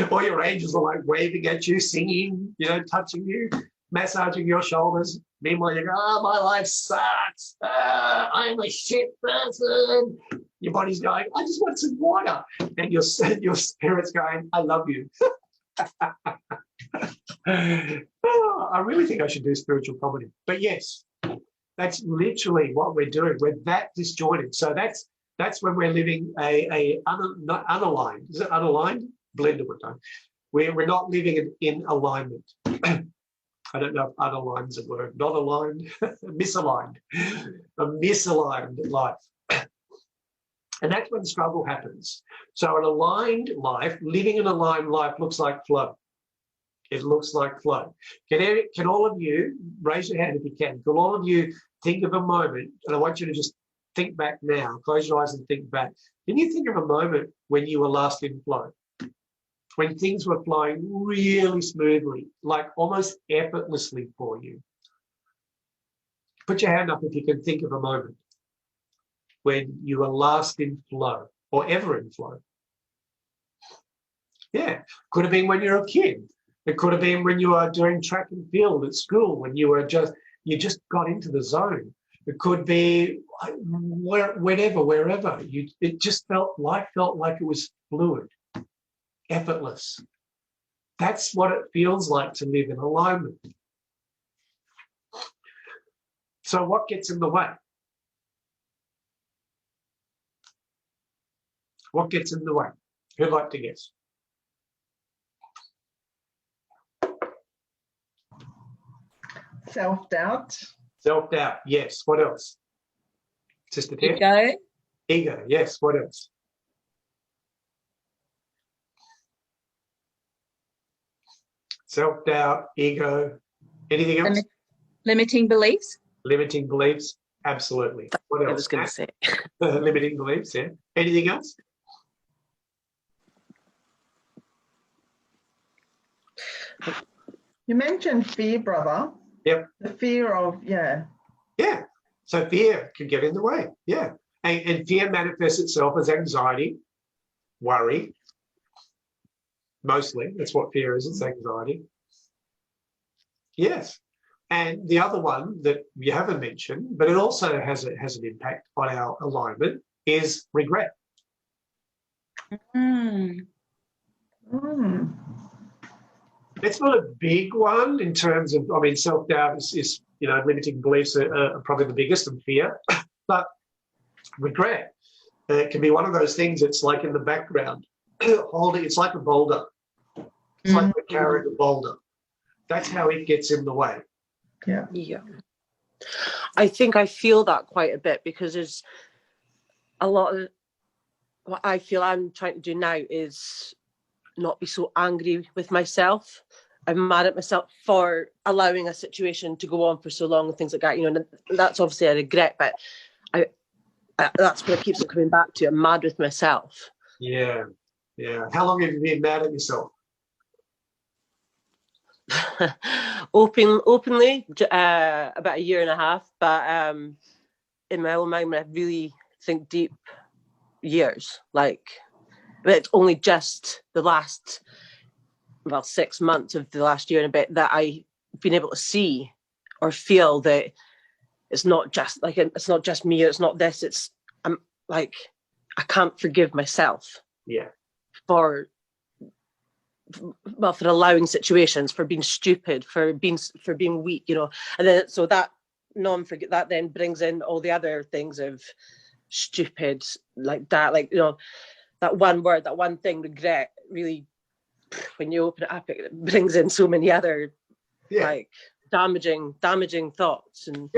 All your angels are like waving at you, singing, you know, touching you, massaging your shoulders. Meanwhile, you go, oh, my life sucks. I'm a shit person. Your body's going, I just want some water. And your spirit's going, I love you. Oh, I really think I should do spiritual comedy. But yes, that's literally what we're doing. We're that disjointed. So that's when we're living not unaligned. Is it unaligned? Blended with time. We're not living in alignment. I don't know if unaligned is a word. Not aligned, misaligned. A misaligned life. And that's when struggle happens. So an aligned life, living an aligned life looks like flow. It looks like flow. Can all of you, raise your hand if you can all of you think of a moment, and I want you to just think back now, close your eyes and think back. Can you think of a moment when you were last in flow? When things were flowing really smoothly, like almost effortlessly for you? Put your hand up if you can think of a moment when you were last in flow, or ever in flow. Yeah, could have been when you were a kid. It could have been when you were doing track and field at school, when you were just you just got into the zone. It could be wherever. It just felt like it was fluid, effortless. That's what it feels like to live in alignment. So what gets in the way? What gets in the way? Who'd like to guess? Self-doubt. Self-doubt, yes. What else? Sister Ted? Ego. Ego, yes. What else? Self-doubt, ego. Anything else? Limiting beliefs. Limiting beliefs, absolutely. What else? I was going to say. Limiting beliefs, yeah. Anything else? You mentioned fear, brother. Yep. The fear of, yeah. Yeah. So fear can get in the way. Yeah. And fear manifests itself as anxiety, worry. Mostly, that's what fear is. It's anxiety. Yes. And the other one that you haven't mentioned, but it also has an impact on our alignment, is regret. Mm. Mm. It's not a big one in terms of, I mean, self-doubt is limiting beliefs are probably the biggest, and fear, but regret, it can be one of those things that's like in the background, holding, it's like a boulder. It's like we're carrying a boulder. That's how it gets in the way. Yeah. Yeah. I think I feel that quite a bit, because there's a lot of what I feel I'm trying to do now is not be so angry with myself. I'm mad at myself for allowing a situation to go on for so long and things like that. And that's obviously a regret, but I that's what keeps on coming back to. I'm mad with myself. Yeah. Yeah. How long have you been mad at yourself? Openly, about a year and a half, but in my own mind, when I really think deep, years. But it's only just the last 6 months of the last year and a bit that I've been able to see or feel that it's not just me, it's not this, I'm like, I can't forgive myself. Yeah. For allowing situations, for being stupid, for being weak, and then so that that then brings in all the other things of stupid, like that, that one word, that one thing, regret, really, when you open it up, it brings in so many other damaging thoughts, and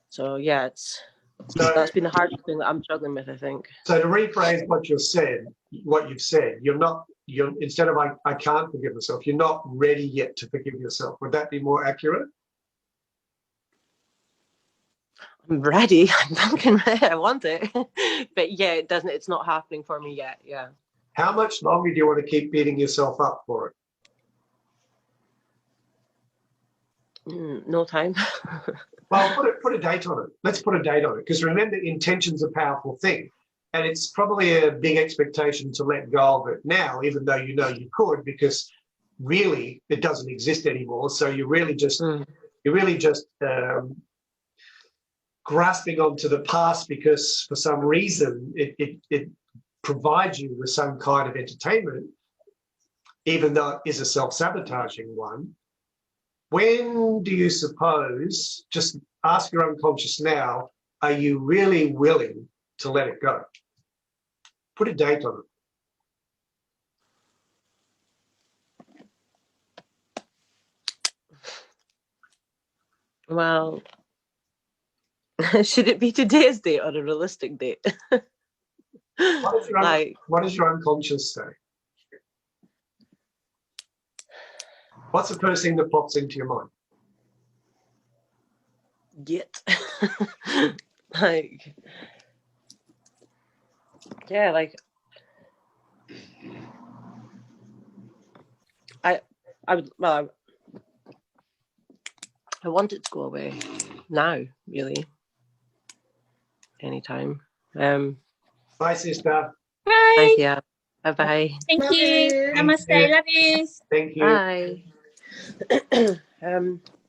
so that's been the hardest thing that I'm struggling with, I think. So to rephrase what you've said, you're instead of I can't forgive myself, you're not ready yet to forgive yourself. Would that be more accurate? I'm ready. I'm fucking ready. I want it. But yeah, it's not happening for me yet. Yeah. How much longer do you want to keep beating yourself up for it? No time. Well, put a date on it. Let's put a date on it, because remember, intention's a powerful thing. And it's probably a big expectation to let go of it now, even though you could, because really it doesn't exist anymore. So you're really just grasping onto the past because for some reason it provides you with some kind of entertainment, even though it is a self-sabotaging one. When do you suppose, just ask your unconscious now, are you really willing to let it go? Put a date on it. Well, should it be today's date or a realistic date? What does your unconscious say? What's the first thing that pops into your mind? I want it to go away now, really. Anytime. Bye, sister. Bye. Thank you. Bye-bye. Thank Love you. you. Namaste. Love you. Thank you. Bye.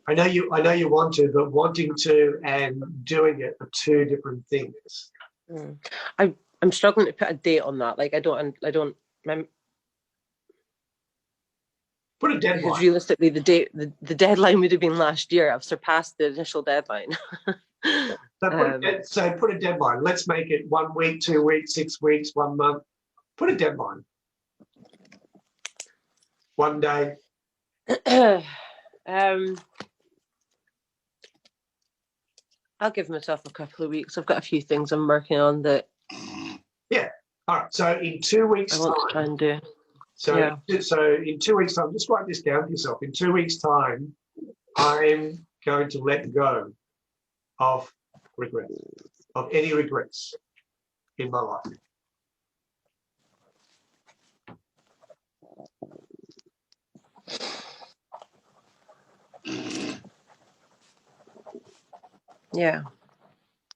I know you want to, but wanting to and doing it are two different things. I'm struggling to put a date on that. Like I don't remember. Put a Because deadline. realistically, the deadline would have been last year. I've surpassed the initial deadline. So put a deadline. Let's make it 1 week, 2 weeks, 6 weeks, 1 month. Put a deadline. 1 day. I'll give myself a couple of weeks. I've got a few things I'm working on that. Yeah. All right. So in 2 weeks' I want to try time. and do. So, Yeah. so in 2 weeks' time, just write this down for yourself. In 2 weeks' time, I'm going to let go of regret, of any regrets in my life. Yeah.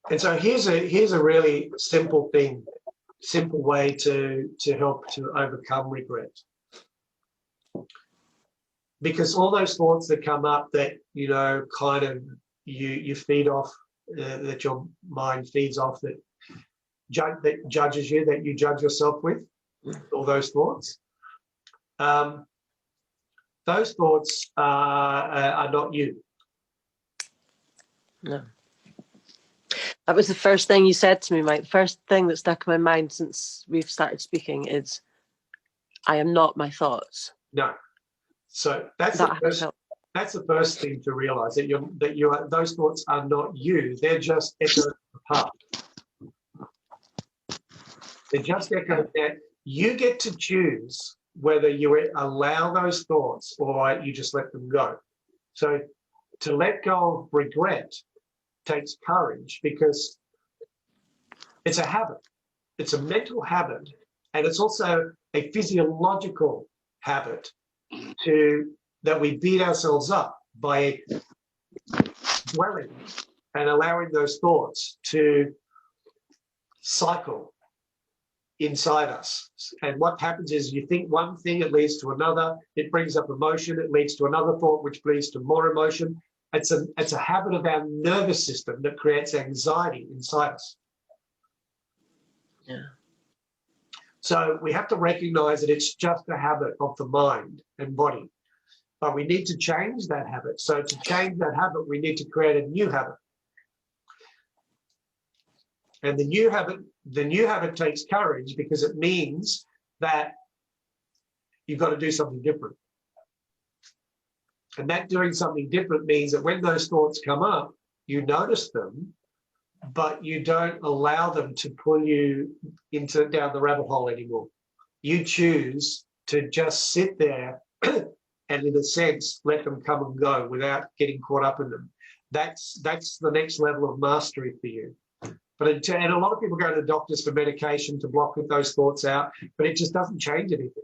And so here's a really simple way to help to overcome regret. Because all those thoughts that come up that, kind of you feed off, that your mind feeds off, that judges you, that you judge yourself with, all those thoughts. Those thoughts are not you. No. That was the first thing you said to me, Mike. The first thing that stuck in my mind since we've started speaking is, I am not my thoughts. No. So that's the first thing to realise, that those thoughts are not you. They're just echoes of the past. They're just echoes that you get to choose whether you allow those thoughts or you just let them go. So to let go of regret takes courage, because it's a habit. It's a mental habit, and it's also a physiological habit that we beat ourselves up by dwelling and allowing those thoughts to cycle inside us. And what happens is, you think one thing, it leads to another, it brings up emotion, it leads to another thought, which leads to more emotion. It's a habit of our nervous system that creates anxiety inside us. Yeah. So we have to recognize that it's just a habit of the mind and body, but we need to change that habit. So to change that habit, we need to create a new habit. And the new habit takes courage, because it means that you've got to do something different. And that doing something different means that when those thoughts come up, you notice them, but you don't allow them to pull you down the rabbit hole anymore. You choose to just sit there and, in a sense, let them come and go without getting caught up in them. That's the next level of mastery for you. And a lot of people go to the doctors for medication to block those thoughts out, but it just doesn't change anything.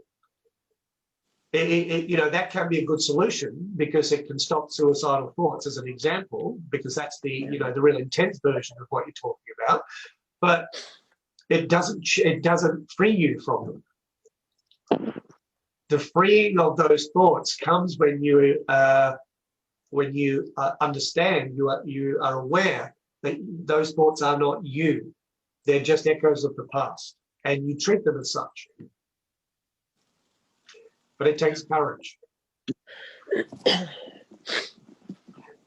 That can be a good solution, because it can stop suicidal thoughts, as an example, because that's the real intense version of what you're talking about. But it doesn't free you from them. The freeing of those thoughts comes when you understand, you are aware that those thoughts are not you. They're just echoes of the past, and you treat them as such. But it takes courage.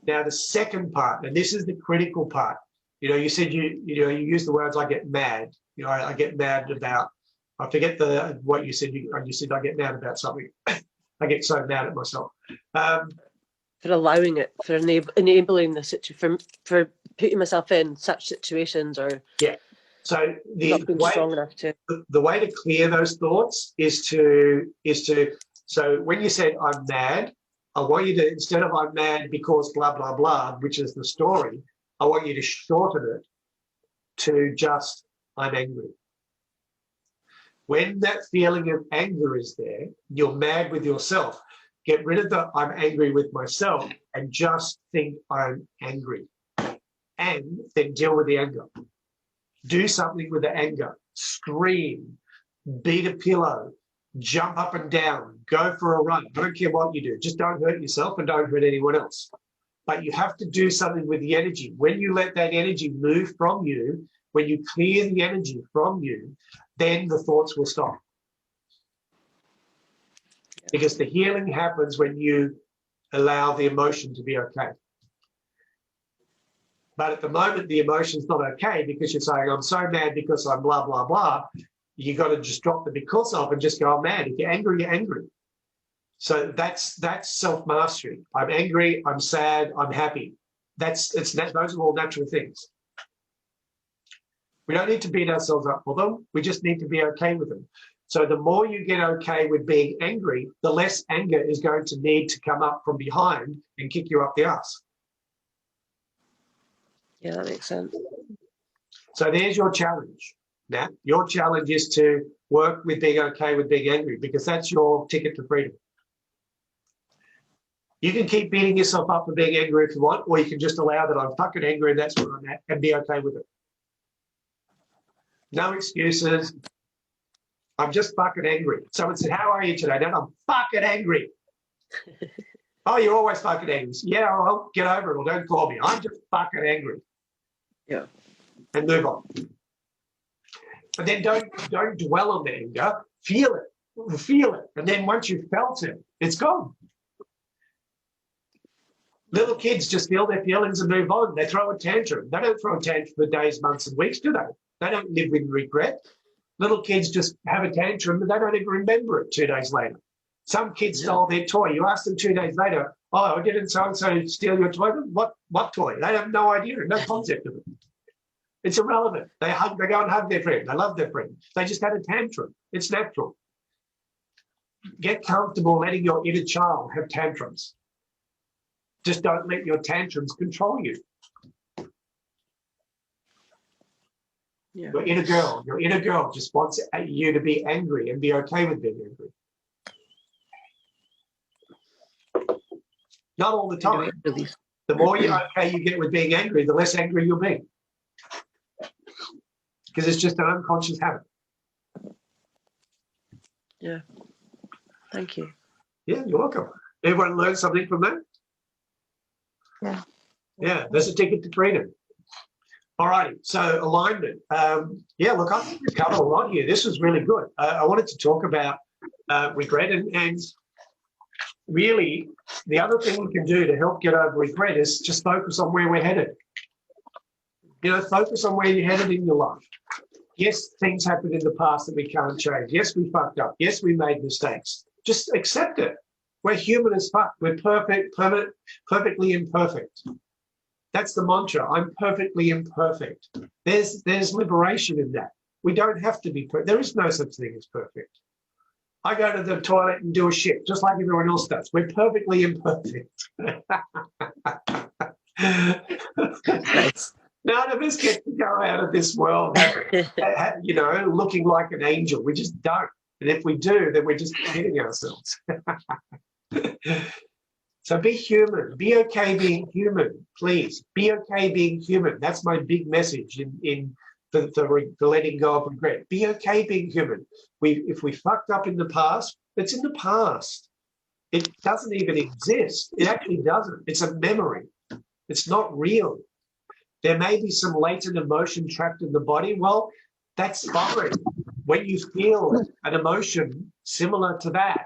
Now, the second part, and this is the critical part. You said you use the words, I get mad. I get mad about, I forget what you said. You said I get mad about something. I get so mad at myself. For allowing it, for enabling the situation, for putting myself in such situations, or So not being strong enough to. The way to clear those thoughts is to. So when you said I'm mad, I want you to, instead of I'm mad because blah blah blah, which is the story, I want you to shorten it to just I'm angry. When that feeling of anger is there, you're mad with yourself. Get rid of the I'm angry with myself and just think I'm angry. And then deal with the anger. Do something with the anger. Scream, beat a pillow, jump up and down, go for a run. I don't care what you do. Just don't hurt yourself and don't hurt anyone else. but you have to do something with the energy. When you let that energy move from you, when you clear the energy from you, then the thoughts will stop. Because the healing happens when you allow the emotion to be okay. But at the moment, the emotion's not okay because you're saying, I'm so mad because I'm blah, blah, blah. You got to just drop the because of and just go, I'm mad. If you're angry, you're angry. So that's self-mastery. I'm angry, I'm sad, I'm happy. Those are all natural things. We don't need to beat ourselves up for them. We just need to be okay with them. So the more you get okay with being angry, the less anger is going to need to come up from behind and kick you up the ass. Yeah, that makes sense. So there's your challenge, Nat. Your challenge is to work with being okay with being angry, because that's your ticket to freedom. You can keep beating yourself up for being angry if you want, or you can just allow that I'm fucking angry and that's where I'm at, and be okay with it. No excuses. I'm just fucking angry. Someone said, how are you today? Dad, I'm fucking angry. Oh, you're always fucking angry. Yeah, well, get over it or don't call me. I'm just fucking angry. Yeah. And move on. But then don't dwell on the anger. Feel it. Feel it. And then once you've felt it, it's gone. Little kids just feel their feelings and move on. They throw a tantrum. They don't throw a tantrum for days, months, and weeks, do they? They don't live with regret. Little kids just have a tantrum, but they don't even remember it 2 days later. Some kids stole their toy. You ask them 2 days later, oh, didn't so-and-so steal your toy? What toy? They have no idea, no concept of it. It's irrelevant. They go and hug their friend. They love their friend. They just had a tantrum. It's natural. Get comfortable letting your inner child have tantrums. Just don't let your tantrums control you. Yeah. Your inner girl just wants you to be angry and be okay with being angry. Not all the time. The more you get with being angry, the less angry you'll be. Because it's just an unconscious habit. Yeah. Thank you. Yeah, you're welcome. Everyone learn something from that? Yeah. Yeah, there's a ticket to freedom. All righty, so alignment. Yeah, look, I think we've covered a lot here. This was really good. I wanted to talk about regret, and really the other thing we can do to help get over regret is just focus on where we're headed. You know, focus on where you're headed in your life. Yes, things happened in the past that we can't change. Yes, we fucked up. Yes, we made mistakes. Just accept it. We're human as fuck. We're perfectly imperfect. That's the mantra. I'm perfectly imperfect. There's liberation in that. We don't have to be perfect. There is no such thing as perfect. I go to the toilet and do a shit, just like everyone else does. We're perfectly imperfect. Nice. None of us get to go out of this world, you know, looking like an angel. We just don't. And if we do, then we're just kidding ourselves. So be human. Be okay being human, please. Be okay being human. That's my big message for letting go of regret. Be okay being human. If we fucked up in the past, it's in the past. It doesn't even exist. It actually doesn't. It's a memory. It's not real. There may be some latent emotion trapped in the body. Well, that's fine. When you feel an emotion similar to that,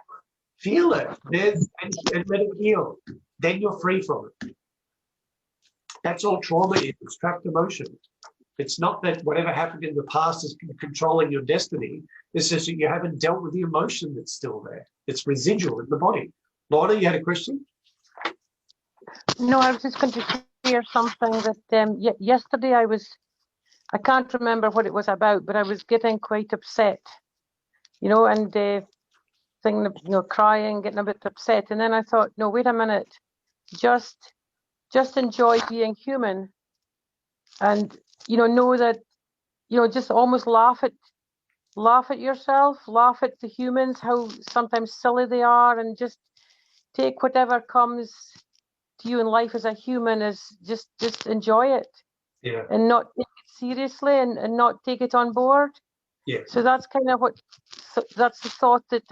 feel it and let it heal. Then you're free from it. That's all trauma is. It's trapped emotion. It's not that whatever happened in the past is controlling your destiny. It's just that you haven't dealt with the emotion that's still there. It's residual in the body. Lorna, you had a question? No, I was just going to share something that yesterday I can't remember what it was about, but I was getting quite upset, you know, and crying, getting a bit upset. And then I thought, no, wait a minute, just enjoy being human, and, you know that, you know, just almost laugh at yourself, laugh at the humans, how sometimes silly they are, and just take whatever comes to you in life as a human as just enjoy it. Yeah. And not take it seriously and not take it on board. Yeah. So that's kind of that's the thought that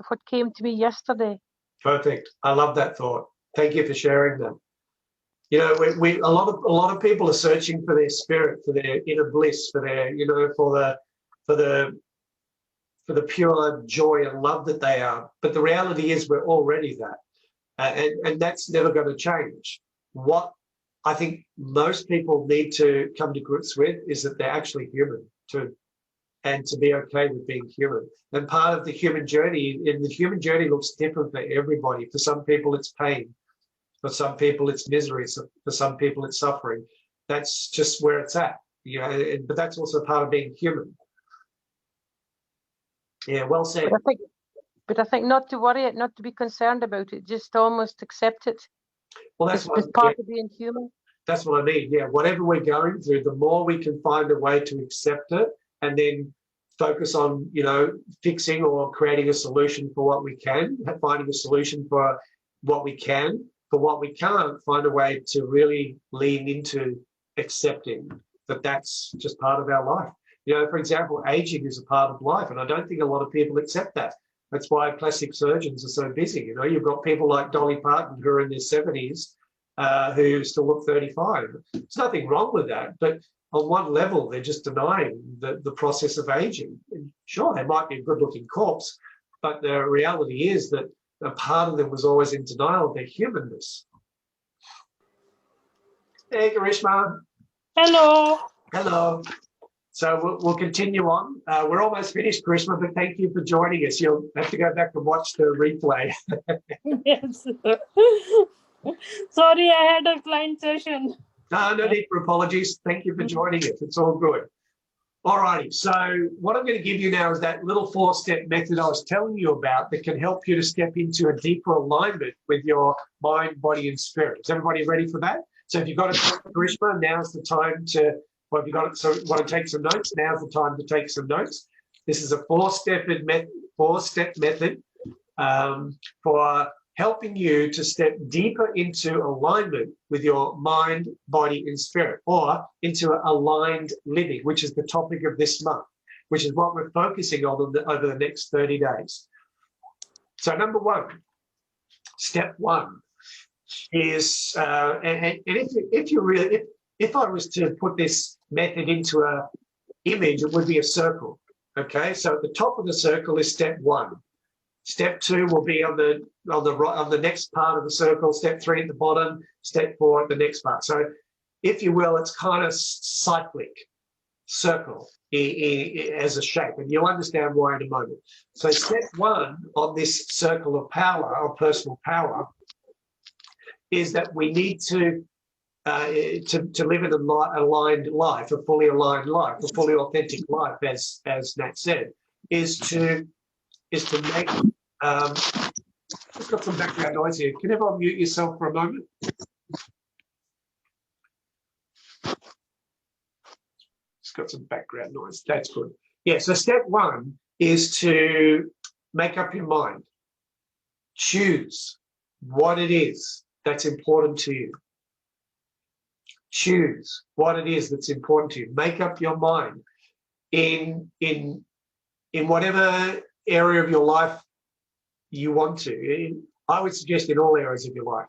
what came to me yesterday. Perfect. I love that thought. Thank you for sharing that. You know, a lot of people are searching for their spirit, for their inner bliss, for their, you know, for the pure joy and love that they are. But the reality is we're already that. And that's never going to change. What I think most people need to come to grips with is that they're actually human too, and to be okay with being human. And part of the human journey, and the human journey looks different for everybody. For some people, it's pain. For some people, it's misery. So for some people, it's suffering. That's just where it's at. You know, but that's also part of being human. Yeah, well said. But I think not to worry it, not to be concerned about it, just almost accept it. Well, that's it's part of being human. That's what I mean. Yeah, whatever we're going through, the more we can find a way to accept it and then focus on, you know, fixing or creating a solution for what we can, finding a solution for what we can. For what we can't, find a way to really lean into accepting that that's just part of our life. You know, for example, aging is a part of life, and I don't think a lot of people accept that. That's why plastic surgeons are so busy. You know, you've got people like Dolly Parton who are in their 70s who still look 35. There's nothing wrong with that, but on one level, they're just denying the process of aging. And sure, they might be a good-looking corpse, but the reality is that a part of them was always in denial of their humanness. Hey, Karishma. Hello. Hello. So we'll continue on. We're almost finished, Karishma, but thank you for joining us. You'll have to go back and watch the replay. Yes. Sorry, I had a client session. No need for apologies. Thank you for joining us. It's all good. All righty. So what I'm going to give you now is that little 4-step method I was telling you about that can help you to step into a deeper alignment with your mind, body, and spirit. Is everybody ready for that? So if you've got a Karishma, now's the time to, well, if you've got it, so want to take some notes, now's the time to take some notes. This is a 4-step method for helping you to step deeper into alignment with your mind, body, and spirit, or into aligned living, which is the topic of this month, which is what we're focusing on over the next 30 days. So number one, step one is, and if I was to put this method into an image, it would be a circle. Okay, so at the top of the circle is step one. Step two will be on the next part of the circle. Step three at the bottom. Step four at the next part. So, if you will, it's kind of cyclic circle as a shape, and you'll understand why in a moment. So, step one on this circle of power, or personal power, is that we need to live an aligned life, a fully aligned life, a fully authentic life, as Nat said, is to make, just got some background noise here. Can everyone mute yourself for a moment? Just got some background noise. That's good. Yeah, so step one is to make up your mind. Choose what it is that's important to you. Choose what it is that's important to you. Make up your mind in whatever area of your life you want to. I would suggest in all areas of your life.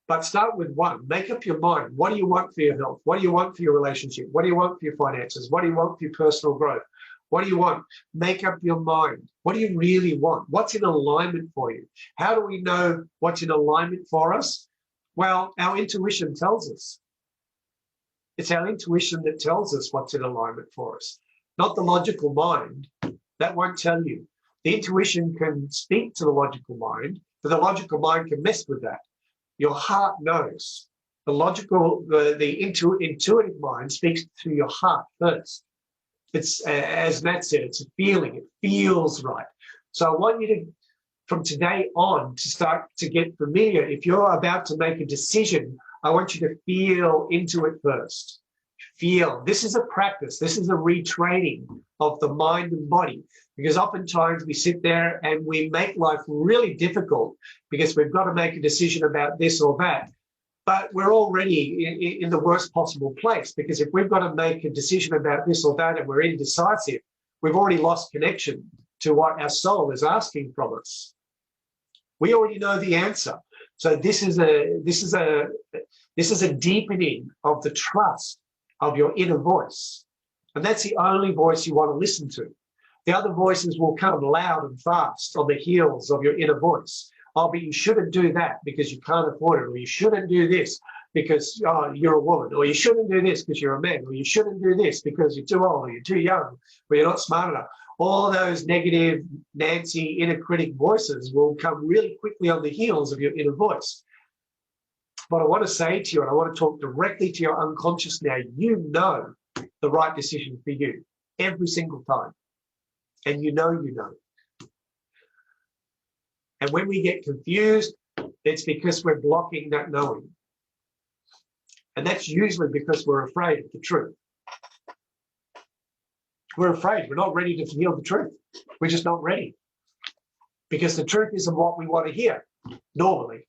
But start with one. Make up your mind. What do you want for your health? What do you want for your relationship? What do you want for your finances? What do you want for your personal growth? What do you want? Make up your mind. What do you really want? What's in alignment for you? How do we know what's in alignment for us? Well, our intuition tells us. It's our intuition that tells us what's in alignment for us, not the logical mind. That won't tell you. The intuition can speak to the logical mind, but the logical mind can mess with that. Your heart knows. The intuitive mind speaks to your heart first. It's, as Matt said, it's a feeling. It feels right. So I want you to, from today on, to start to get familiar. If you're about to make a decision, I want you to feel into it first. Feel. This is a practice. This is a retraining of the mind and body, because oftentimes we sit there and we make life really difficult because we've got to make a decision about this or that. But we're already in the worst possible place, because if we've got to make a decision about this or that and we're indecisive, we've already lost connection to what our soul is asking from us. We already know the answer. So this is a deepening of the trust of your inner voice. And that's the only voice you want to listen to. The other voices will come loud and fast on the heels of your inner voice. Oh, but you shouldn't do that because you can't afford it, or you shouldn't do this because you're a woman, or you shouldn't do this because you're a man, or you shouldn't do this because you're too old, or you're too young, or you're not smart enough. All those negative Nancy inner critic voices will come really quickly on the heels of your inner voice. But I want to say to you, and I want to talk directly to your unconscious now, you know the right decision for you every single time. And you know. And when we get confused, it's because we're blocking that knowing. And that's usually because we're afraid of the truth. We're afraid. We're not ready to feel the truth. We're just not ready. Because the truth isn't what we want to hear, normally.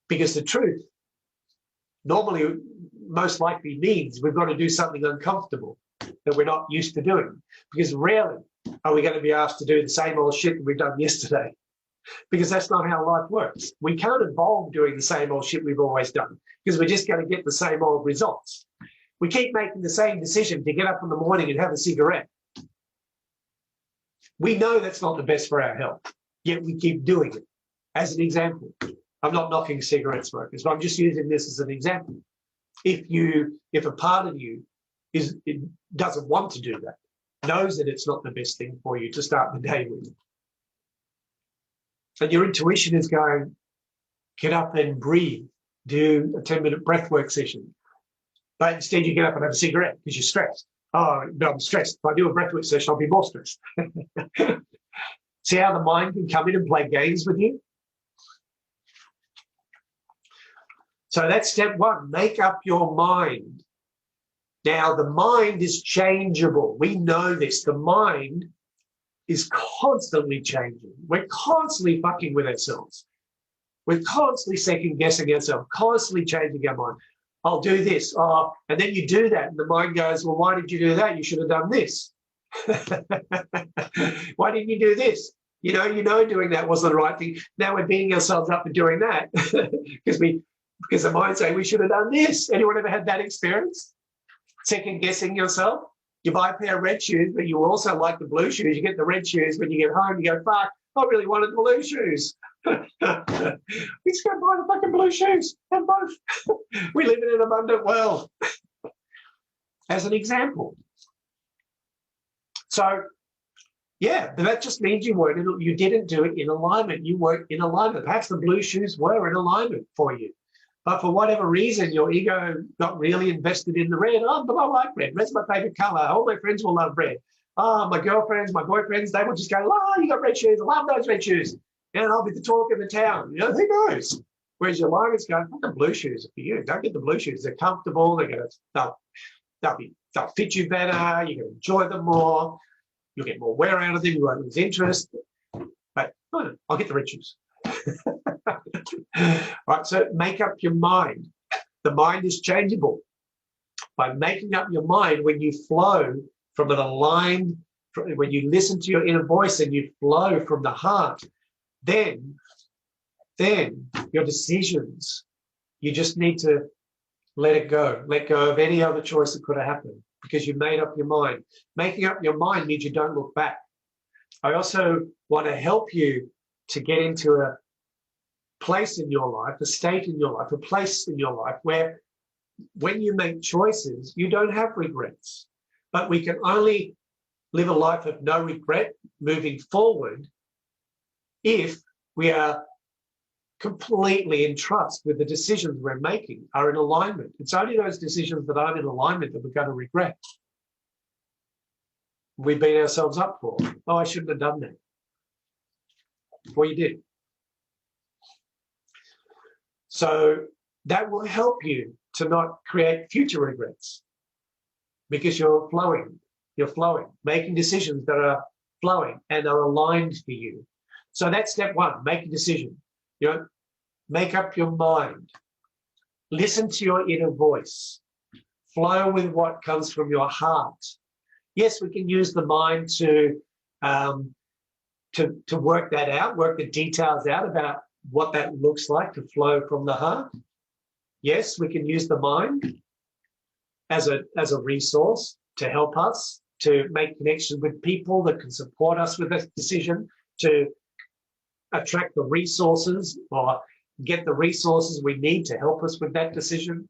Because the truth normally most likely means we've got to do something uncomfortable that we're not used to doing. Because rarely are we going to be asked to do the same old shit that we've done yesterday. Because that's not how life works. We can't evolve doing the same old shit we've always done because we're just going to get the same old results. We keep making the same decision to get up in the morning and have a cigarette. We know that's not the best for our health, yet we keep doing it. As an example, I'm not knocking cigarette smokers, but I'm just using this as an example. If a part of you doesn't want to do that, knows that it's not the best thing for you to start the day with, and your intuition is going, get up and breathe, do a 10-minute breathwork session. But instead you get up and have a cigarette because you're stressed. Oh, but I'm stressed. If I do a breathwork session, I'll be more stressed. See how the mind can come in and play games with you? So that's step one, make up your mind. Now, the mind is changeable. We know this. The mind is constantly changing. We're constantly fucking with ourselves. We're constantly second-guessing ourselves, constantly changing our mind. I'll do this. Oh, and then you do that, and the mind goes, well, why did you do that? You should have done this. Why didn't you do this? You know doing that wasn't the right thing. Now we're beating ourselves up for doing that because the mind saying we should have done this. Anyone ever had that experience? Second-guessing yourself? You buy a pair of red shoes, but you also like the blue shoes. You get the red shoes. When you get home, you go, fuck, I really wanted the blue shoes. We just go buy the fucking blue shoes. Have both. We live in an abundant world. As an example. So, yeah, that just means you didn't do it in alignment. You weren't in alignment. Perhaps the blue shoes were in alignment for you. But for whatever reason, your ego got really invested in the red. Oh, but I like red. Red's my favorite color. All my friends will love red. Oh, my girlfriends, my boyfriends, they will just go, oh, you got red shoes. I love those red shoes. And I'll be the talk of the town. Who knows? Whereas your mind is going, the blue shoes are for you. Don't get the blue shoes. They're comfortable. They'll fit you better. You're going to enjoy them more. You'll get more wear out of them. You won't lose interest. But no, I'll get the red shoes. Right, so make up your mind. The mind is changeable. By making up your mind, when you flow from an aligned, when you listen to your inner voice and you flow from the heart, then your decisions, you just need to let it go. Let go of any other choice that could have happened because you made up your mind. Making up your mind means you don't look back. I also want to help you to get into a place in your life, a state in your life, a place in your life where when you make choices, you don't have regrets. But we can only live a life of no regret moving forward if we are completely in trust with the decisions we're making, are in alignment. It's only those decisions that aren't in alignment that we're going to regret. We beat ourselves up for, oh, I shouldn't have done that. Well, you did. So that will help you to not create future regrets because you're flowing, making decisions that are flowing and are aligned for you. So that's step one, make a decision. Make up your mind. Listen to your inner voice. Flow with what comes from your heart. Yes, we can use the mind to work that out, work the details out about what that looks like to flow from the heart. Yes, we can use the mind as a resource to help us to make connections with people that can support us with this decision, to attract the resources or get the resources we need to help us with that decision.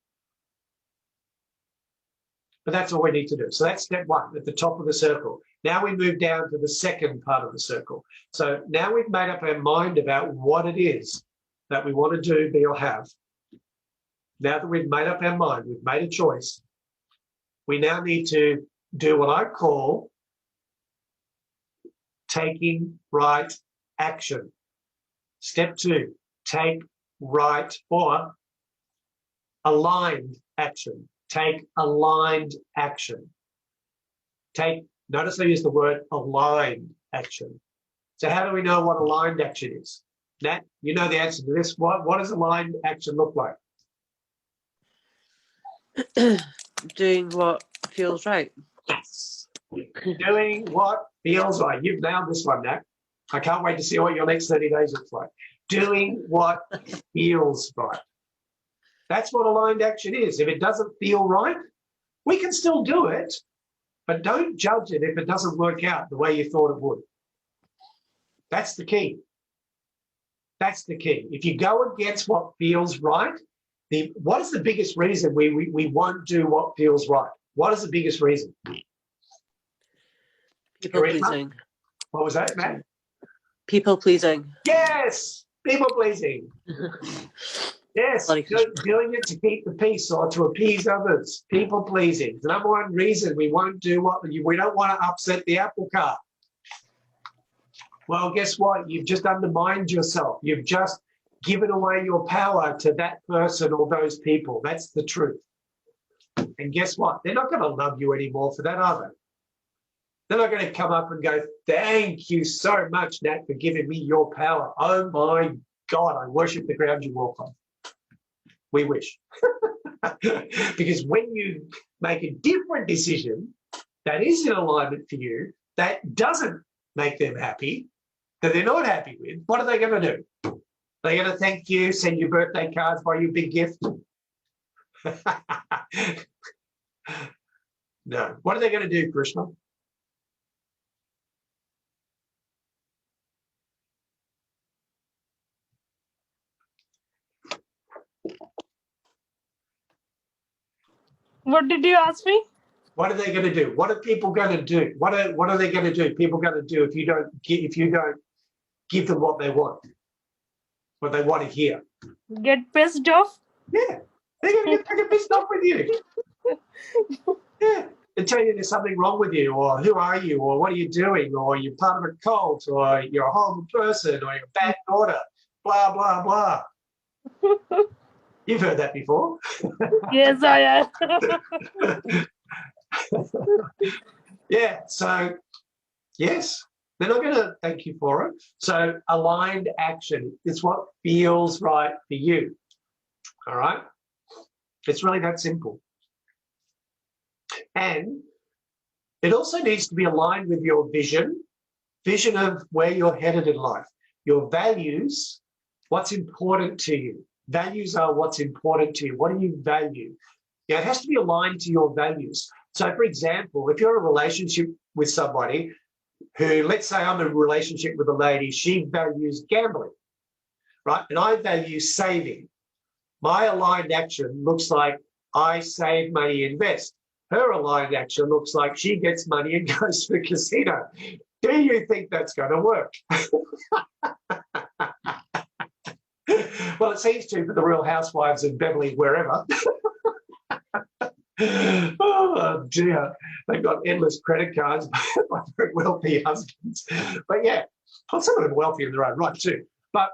But that's all we need to do. So that's step one at the top of the circle. Now we move down to the second part of the circle. So now we've made up our mind about what it is that we want to do, be, or have. Now that we've made up our mind, we've made a choice, we now need to do what I call taking right action. Step two, take right or aligned action. Take aligned action. Notice I use the word aligned action. So how do we know what aligned action is? Nat, you know the answer to this. What does aligned action look like? Doing what feels right. Yes. Doing what feels right. You've nailed this one, Nat. I can't wait to see what your next 30 days looks like. Doing what feels right. That's what aligned action is. If it doesn't feel right, we can still do it, but don't judge it if it doesn't work out the way you thought it would. That's the key. That's the key. If you go against what feels right, what is the biggest reason we won't do what feels right? What is the biggest reason? People pleasing. What was that, Matt? People pleasing. Yes, people pleasing. Yes, doing it to keep the peace or to appease others. People pleasing. The number one reason we won't do what we don't want to upset the apple cart. Well, guess what? You've just undermined yourself. You've just given away your power to that person or those people. That's the truth. And guess what? They're not going to love you anymore for that, are they? They're not going to come up and go, thank you so much, Nat, for giving me your power. Oh my God, I worship the ground you walk on. We wish. Because when you make a different decision that is in alignment for you, that doesn't make them happy, that they're not happy with, what are they going to do? They're going to thank you, send you birthday cards, buy you a big gift? No. What are they going to do, Krishna? What did you ask me? What are they going to do? What are people going to do? What are they going to do? People going to do if you don't give them what they want, what they want to hear? Get pissed off? Yeah, they're going to get pissed off with you. Yeah, they tell you there's something wrong with you, or who are you, or what are you doing, or you're part of a cult, or you're a horrible person, or you're a bad daughter. Blah blah blah. You've heard that before. Yes, I have. Yeah, so yes, they're not going to thank you for it. So aligned action is what feels right for you. All right? It's really that simple. And it also needs to be aligned with your vision of where you're headed in life, your values, what's important to you. Values are what's important to you. What do you value? Yeah, it has to be aligned to your values. So, for example, if you're in a relationship with somebody who, let's say I'm in a relationship with a lady, she values gambling, right? And I value saving. My aligned action looks like I save money, invest. Her aligned action looks like she gets money and goes to the casino. Do you think that's going to work? Well, it seems to for the Real Housewives of Beverly, wherever. Oh, dear. They've got endless credit cards by very wealthy husbands. But yeah, well, some of them are wealthy in their own right too. But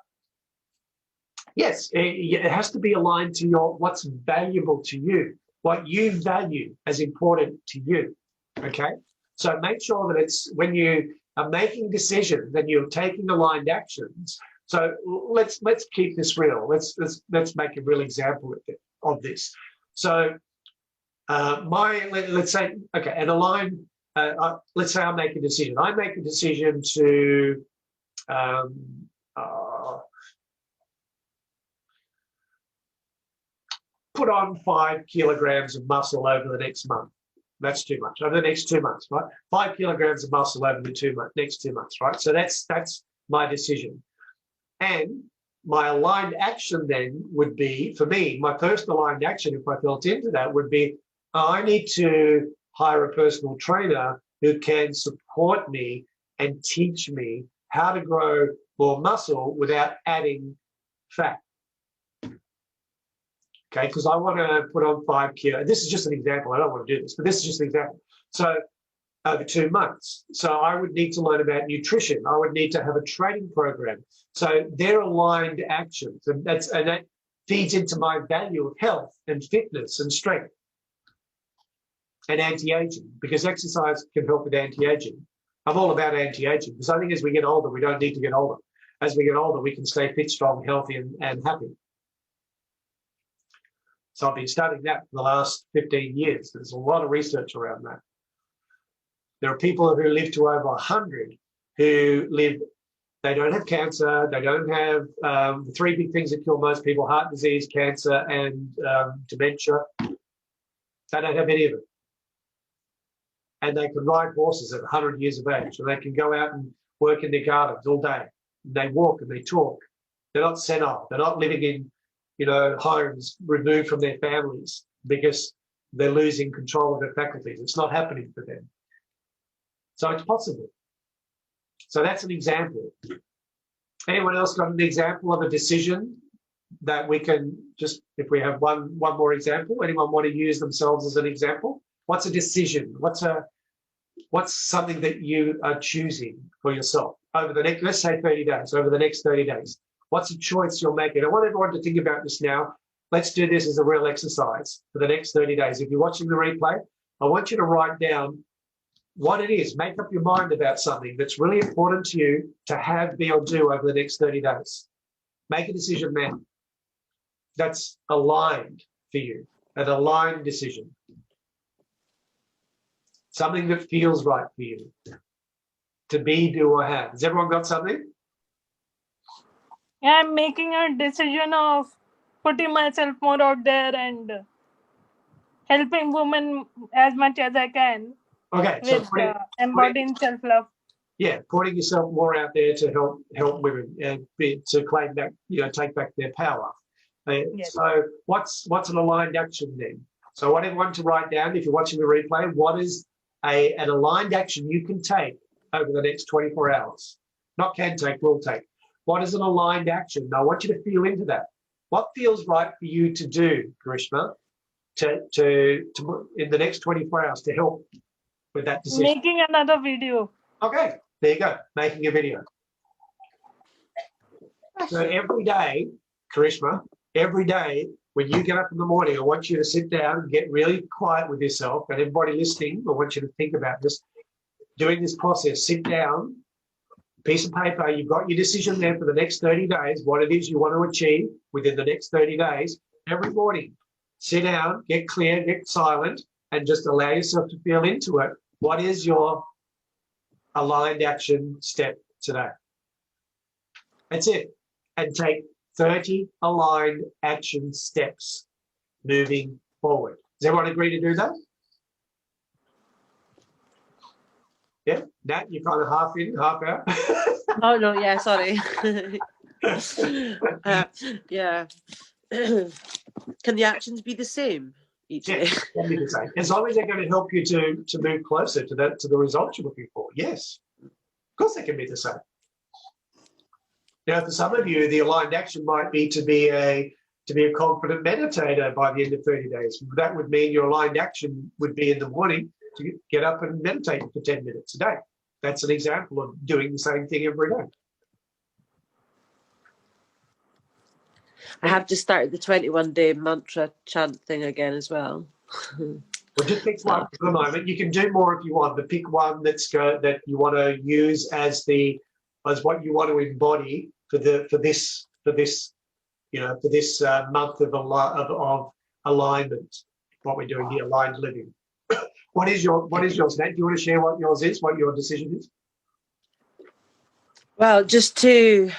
yes, it has to be aligned to what's valuable to you, what you value as important to you, okay? So make sure that it's when you are making decisions and you're taking aligned actions. So let's keep this real. Let's make a real example of this. So let's say, okay, and align. Let's say I make a decision. I make a decision to put on 5 kilograms of muscle over the next month. That's too much. Over the next 2 months, right? 5 kilograms of muscle over the next 2 months, right? So that's my decision. And my aligned action then would be, for me, my first aligned action, if I felt into that, would be, I need to hire a personal trainer who can support me and teach me how to grow more muscle without adding fat. Okay, because I want to put on 5 kilos. This is just an example. I don't want to do this, but this is just an example. So over 2 months. So I would need to learn about nutrition. I would need to have a training program. So they're aligned actions, and that feeds into my value of health and fitness and strength and anti-aging, because exercise can help with anti-aging. I'm all about anti-aging because I think as we get older, we don't need to get older. As we get older, we can stay fit, strong, healthy, and happy. So I've been studying that for the last 15 years. There's a lot of research around that. There are people who live to over 100 who live, they don't have cancer, they don't have the 3 big things that kill most people: heart disease, cancer, and dementia. They don't have any of it. And they can ride horses at 100 years of age, and they can go out and work in their gardens all day. They walk and they talk. They're not senile. They're not living in, homes removed from their families because they're losing control of their faculties. It's not happening for them. So it's possible. So that's an example. Anyone else got an example of a decision that we can just, if we have one more example, anyone want to use themselves as an example? What's a decision? What's something that you are choosing for yourself over the next, let's say 30 days, over the next 30 days? What's a choice you're making? I want everyone to think about this now. Let's do this as a real exercise for the next 30 days. If you're watching the replay, I want you to write down what it is. Make up your mind about something that's really important to you to have, be, or do over the next 30 days. Make a decision now. That's aligned for you, an aligned decision. Something that feels right for you to be, do, or have. Has everyone got something? Yeah, I'm making a decision of putting myself more out there and helping women as much as I can Okay, so with embodying self-love. Yeah, putting yourself more out there to help women and to claim back, take back their power. Yes. So what's an aligned action then? So I want everyone to write down, if you're watching the replay, what is an aligned action you can take over the next 24 hours? Not can take, will take. What is an aligned action? I want you to feel into that. What feels right for you to do, Karishma, to in the next 24 hours to help with that decision? Making another video. Okay, there you go, making a video. So every day, Karishma, every day when you get up in the morning, I want you to sit down and get really quiet with yourself, and everybody listening, I want you to think about this, doing this process. Sit down, piece of paper, you've got your decision there for the next 30 days, what it is you want to achieve within the next 30 days. Every morning, sit down, get clear, get silent, and just allow yourself to feel into it. What is your aligned action step today? That's it. And take 30 aligned action steps moving forward. Does everyone agree to do that? Yeah, Nat, you're kind of half in, half out. Oh no, yeah, sorry. Yeah. Can the actions be the same each day? Can be the same. As long as they're going to help you to move closer to the results you're looking for. Yes, of course they can be the same. Now, for some of you, the aligned action might be to be a confident meditator by the end of 30 days. That would mean your aligned action would be in the morning to get up and meditate for 10 minutes a day. That's an example of doing the same thing every day. I have just started the 21-day mantra chant thing again as well. Well, just pick one for the moment. You can do more if you want, but pick one that you want to use as what you want to embody for this month of alignment. What we're doing here, aligned living. What is yours, Nat? Do you want to share what yours is, what your decision is? Well, just to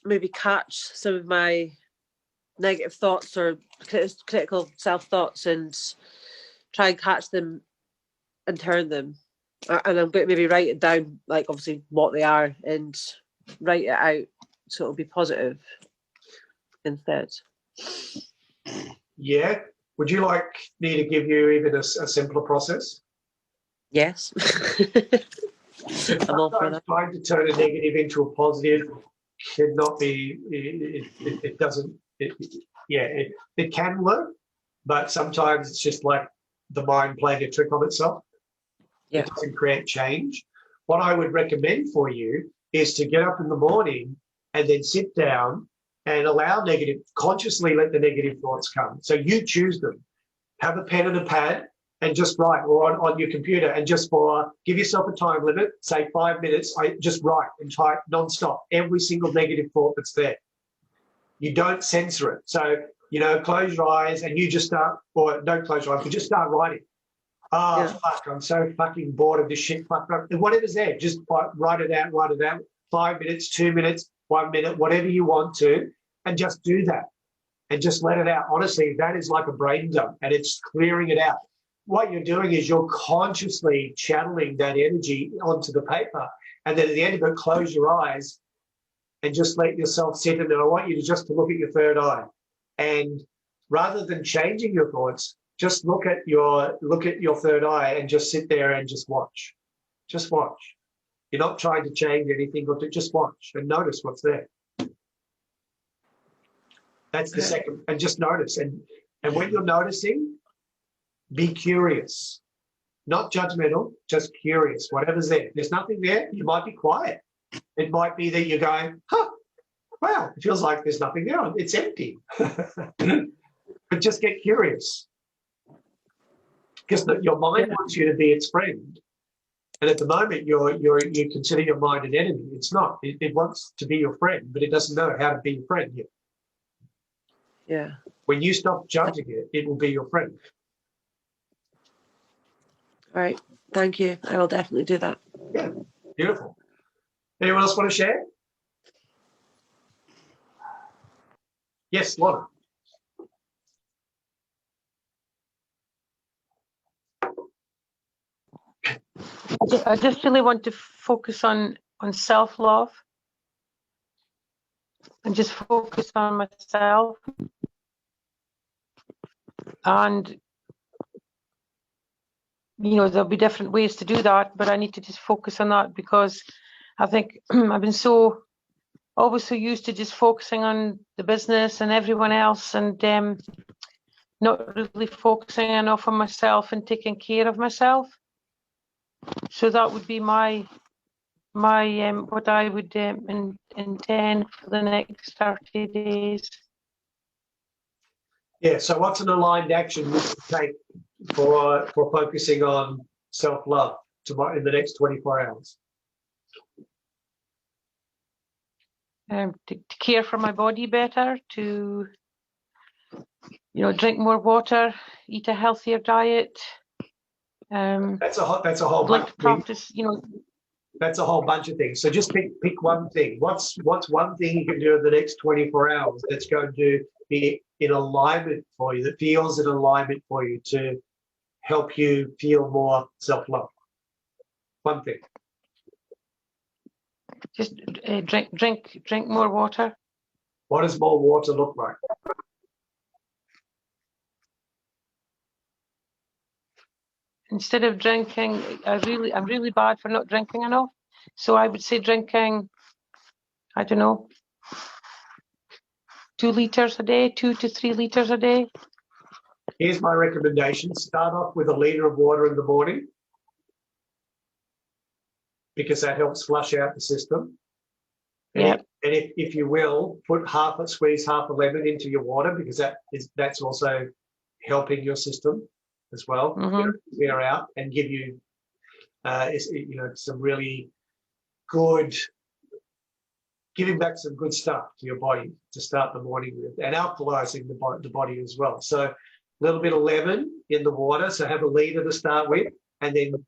maybe catch some of my negative thoughts or critical self-thoughts and try and catch them and turn them. And I'm going to maybe write it down, like obviously what they are, and write it out so it'll be positive instead. Yeah. Would you like me to give you even a simpler process? Yes. I'm all for Sometimes that. trying to turn a negative into a positive cannot be, it doesn't, it can work, but sometimes it's just like the mind playing a trick on itself. Yeah. It doesn't create change. What I would recommend for you is to get up in the morning and then sit down and allow negative, consciously let the negative thoughts come. So you choose them. Have a pen and a pad and just write, or on your computer, and just give yourself a time limit, say 5 minutes, just write and type non-stop every single negative thought that's there. You don't censor it. So, close your eyes and you just start, or don't close your eyes, but just start writing. Oh, yeah. Fuck, I'm so fucking bored of this shit. Fuck, whatever's there, just write it out, 5 minutes, 2 minutes, 1 minute, whatever you want to, and just do that. And just let it out. Honestly, that is like a brain dump, and it's clearing it out. What you're doing is you're consciously channeling that energy onto the paper, and then at the end of it, close your eyes and just let yourself sit. And then I want you to just look at your third eye, and rather than changing your thoughts, just look at your third eye and just sit there and just watch. Just watch. You're not trying to change anything, or just watch and notice what's there. That's the second, and just notice. And when you're noticing, be curious, not judgmental, just curious. Whatever's there, there's nothing there. You might be quiet. It might be that you're going, wow, it feels like there's nothing there. It's empty. But just get curious, because your mind wants you to be its friend. And at the moment, you consider your mind an enemy. It's not. It wants to be your friend, but it doesn't know how to be your friend yet. Yeah. When you stop judging it, it will be your friend. All right. Thank you. I will definitely do that. Yeah. Beautiful. Anyone else want to share? Yes, Lorna. I just really want to focus on self-love and just focus on myself. And, there'll be different ways to do that, but I need to just focus on that, because I think I've been always so used to just focusing on the business and everyone else, and not really focusing enough on myself and taking care of myself. So that would be my what I would intend for the next 30 days. Yeah, so what's an aligned action you can take for focusing on self-love in the next 24 hours? To care for my body better, to drink more water, eat a healthier diet. That's a whole bunch of practice, That's a whole bunch of things. So just pick one thing. What's one thing you can do in the next 24 hours that's going to be in alignment for you, that feels in alignment for you, to help you feel more self-love? One thing. Just drink more water. What does more water look like? Instead of drinking, I'm really bad for not drinking enough. So I would say drinking, I don't know, 2 liters a day, 2 to 3 liters a day. Here's my recommendation. Start off with a liter of water in the morning, because that helps flush out the system. Yeah. And if you will, squeeze half a lemon into your water, because that's also helping your system as well, clear out and give you, some really good, giving back some good stuff to your body to start the morning with, and alkalizing the body as well. So a little bit of lemon in the water. So have a liter to start with, and then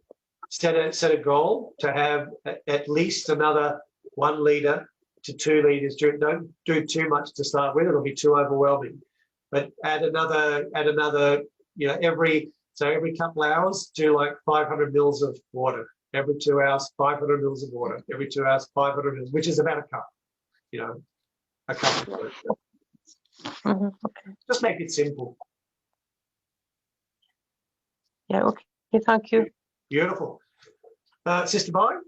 set a goal to have at least another 1 liter to 2 litres. Don't do too much to start with; it'll be too overwhelming. But add another, every couple of hours, do like 500 mils of water. Every 2 hours, 500 mils of water. Every 2 hours, 500 mils, which is about a cup. A cup of water. Okay. Just make it simple. Yeah, okay. Thank you. Beautiful. Sister Bi?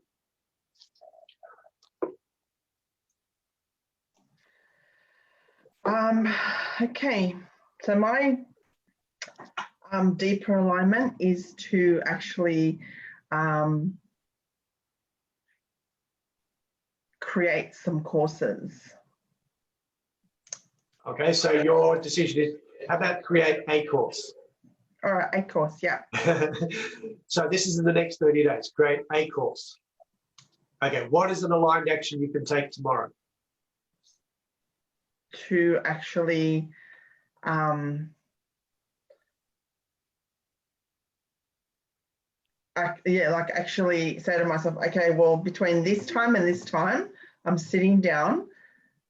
Okay, so my deeper alignment is to actually create some courses. Okay, so your decision is, how about create a course? All right, a course, yeah. So this is in the next 30 days, create a course. Okay, what is an aligned action you can take tomorrow? To actually actually say to myself, okay, well, between this time and this time, I'm sitting down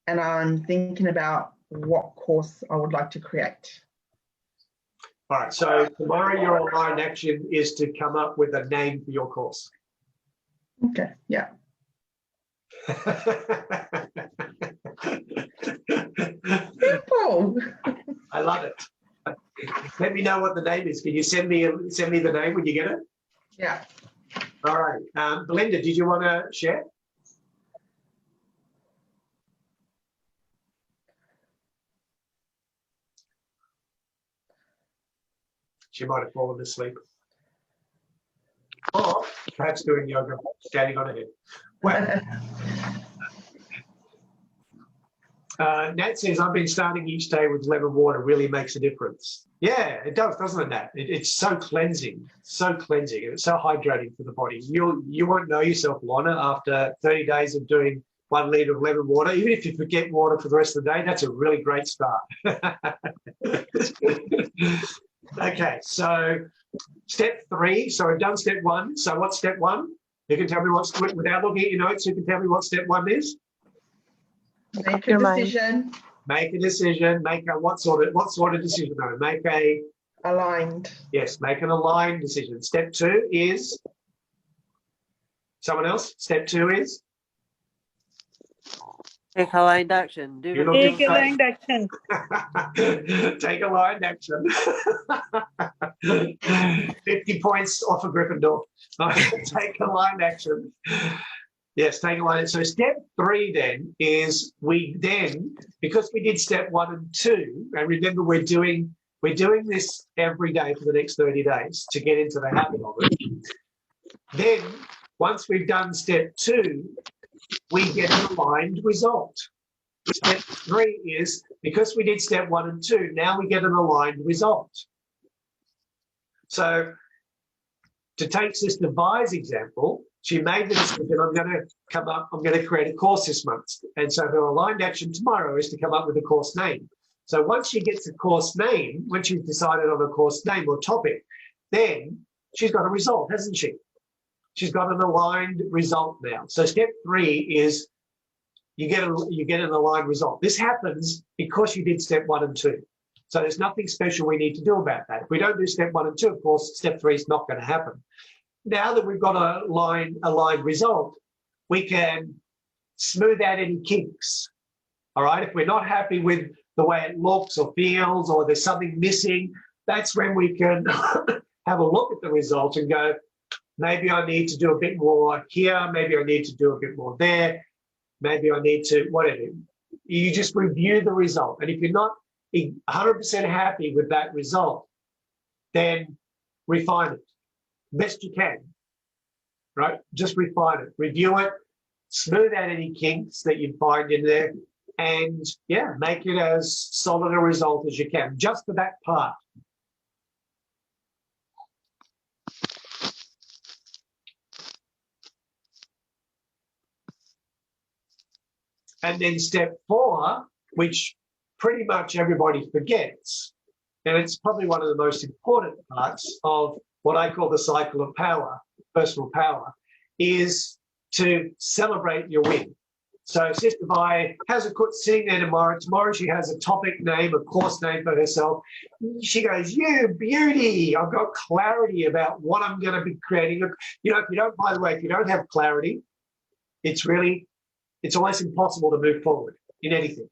and I'm thinking about what course I would like to create. All right, so tomorrow your aligned action is to come up with a name for your course. Okay, yeah. Simple. I love it. Let me know what the name is. Can you send me the name when you get it? Yeah. All right. Belinda, did you want to share? She might have fallen asleep. Or perhaps doing yoga, standing on her head. Well, Nat says, I've been starting each day with lemon water, really makes a difference. Yeah, it does, doesn't it, Nat? It's so cleansing, and it's so hydrating for the body. You won't know yourself, Lorna, after 30 days of doing 1 litre of lemon water. Even if you forget water for the rest of the day, that's a really great start. Okay, so step 3. So we've done step 1. So what's step 1? You can tell me what's, without looking at your notes, you can tell me what step 1 is? Make a decision. Make a decision. Make a what sort of decision? No, make a aligned. Yes, make an aligned decision. Step 2 is someone else. Step 2 is take aligned action. Take aligned action. Take aligned action. 50 points off of Gryffindor. Take aligned action. Yes, take aligned. So step 3 then is because we did step 1 and 2, and remember we're doing this every day for the next 30 days to get into the habit of it. Then once we've done step 2, we get an aligned result. Step 3 is because we did step 1 and 2, now we get an aligned result. So to take Sister Vi's example, she made the decision, I'm going to create a course this month. And so her aligned action tomorrow is to come up with a course name. So once she gets a course name, when she's decided on a course name or topic, then she's got a result, hasn't she? She's got an aligned result now. So step 3 is you get an aligned result. This happens because you did step 1 and 2. So there's nothing special we need to do about that. If we don't do step 1 and 2, of course, step 3 is not going to happen. Now that we've got a aligned result, we can smooth out any kinks. All right. If we're not happy with the way it looks or feels, or there's something missing, that's when we can have a look at the result and go, maybe I need to do a bit more here. Maybe I need to do a bit more there. Maybe I need to, whatever. You just review the result. And if you're not 100% happy with that result, then refine it best you can, right? Just refine it, review it, smooth out any kinks that you find in there, and yeah, make it as solid a result as you can, just for that part. And then step 4, which pretty much everybody forgets, and it's probably one of the most important parts of what I call the cycle of power, personal power, is to celebrate your win. So Sister Vi has a sitting there tomorrow. Tomorrow she has a topic name, a course name for herself. She goes, "You beauty! I've got clarity about what I'm going to be creating." You know, if you don't, by the way, if you don't have clarity, it's almost impossible to move forward in anything.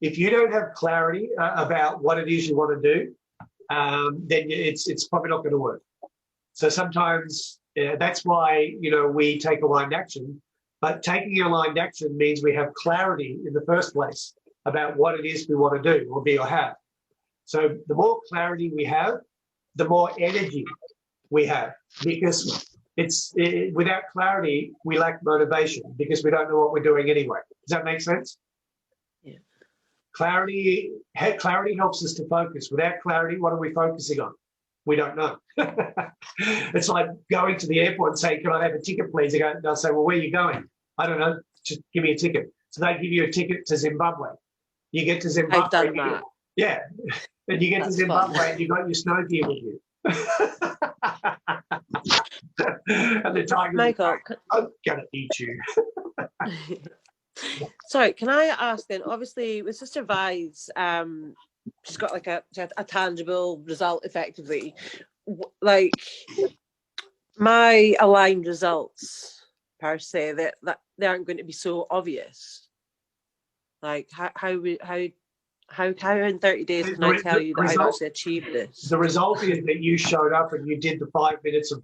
If you don't have clarity about what it is you want to do, then it's probably not going to work. So sometimes that's why, you know, we take aligned action. But taking aligned action means we have clarity in the first place about what it is we want to do or be or have. So the more clarity we have, the more energy we have, because without clarity, we lack motivation because we don't know what we're doing anyway. Does that make sense? Yeah. Clarity helps us to focus. Without clarity, what are we focusing on? We don't know. It's like going to the airport and saying, "Can I have a ticket, please?" They'll say, "Well, where are you going?" "I don't know. Just give me a ticket." So they give you a ticket to Zimbabwe. You get to Zimbabwe. I've done that. Yeah. And you get to Zimbabwe and you got your snow gear with you. And the tiger, Michael, "I'm going to eat you." sorry, can I ask then? Obviously, with Sister Vi's, she's got like a tangible result, effectively. Like my aligned results per se, that they aren't going to be so obvious. Like how in 30 days can I tell you that I've actually achieved this? The result is that you showed up and you did the 5 minutes of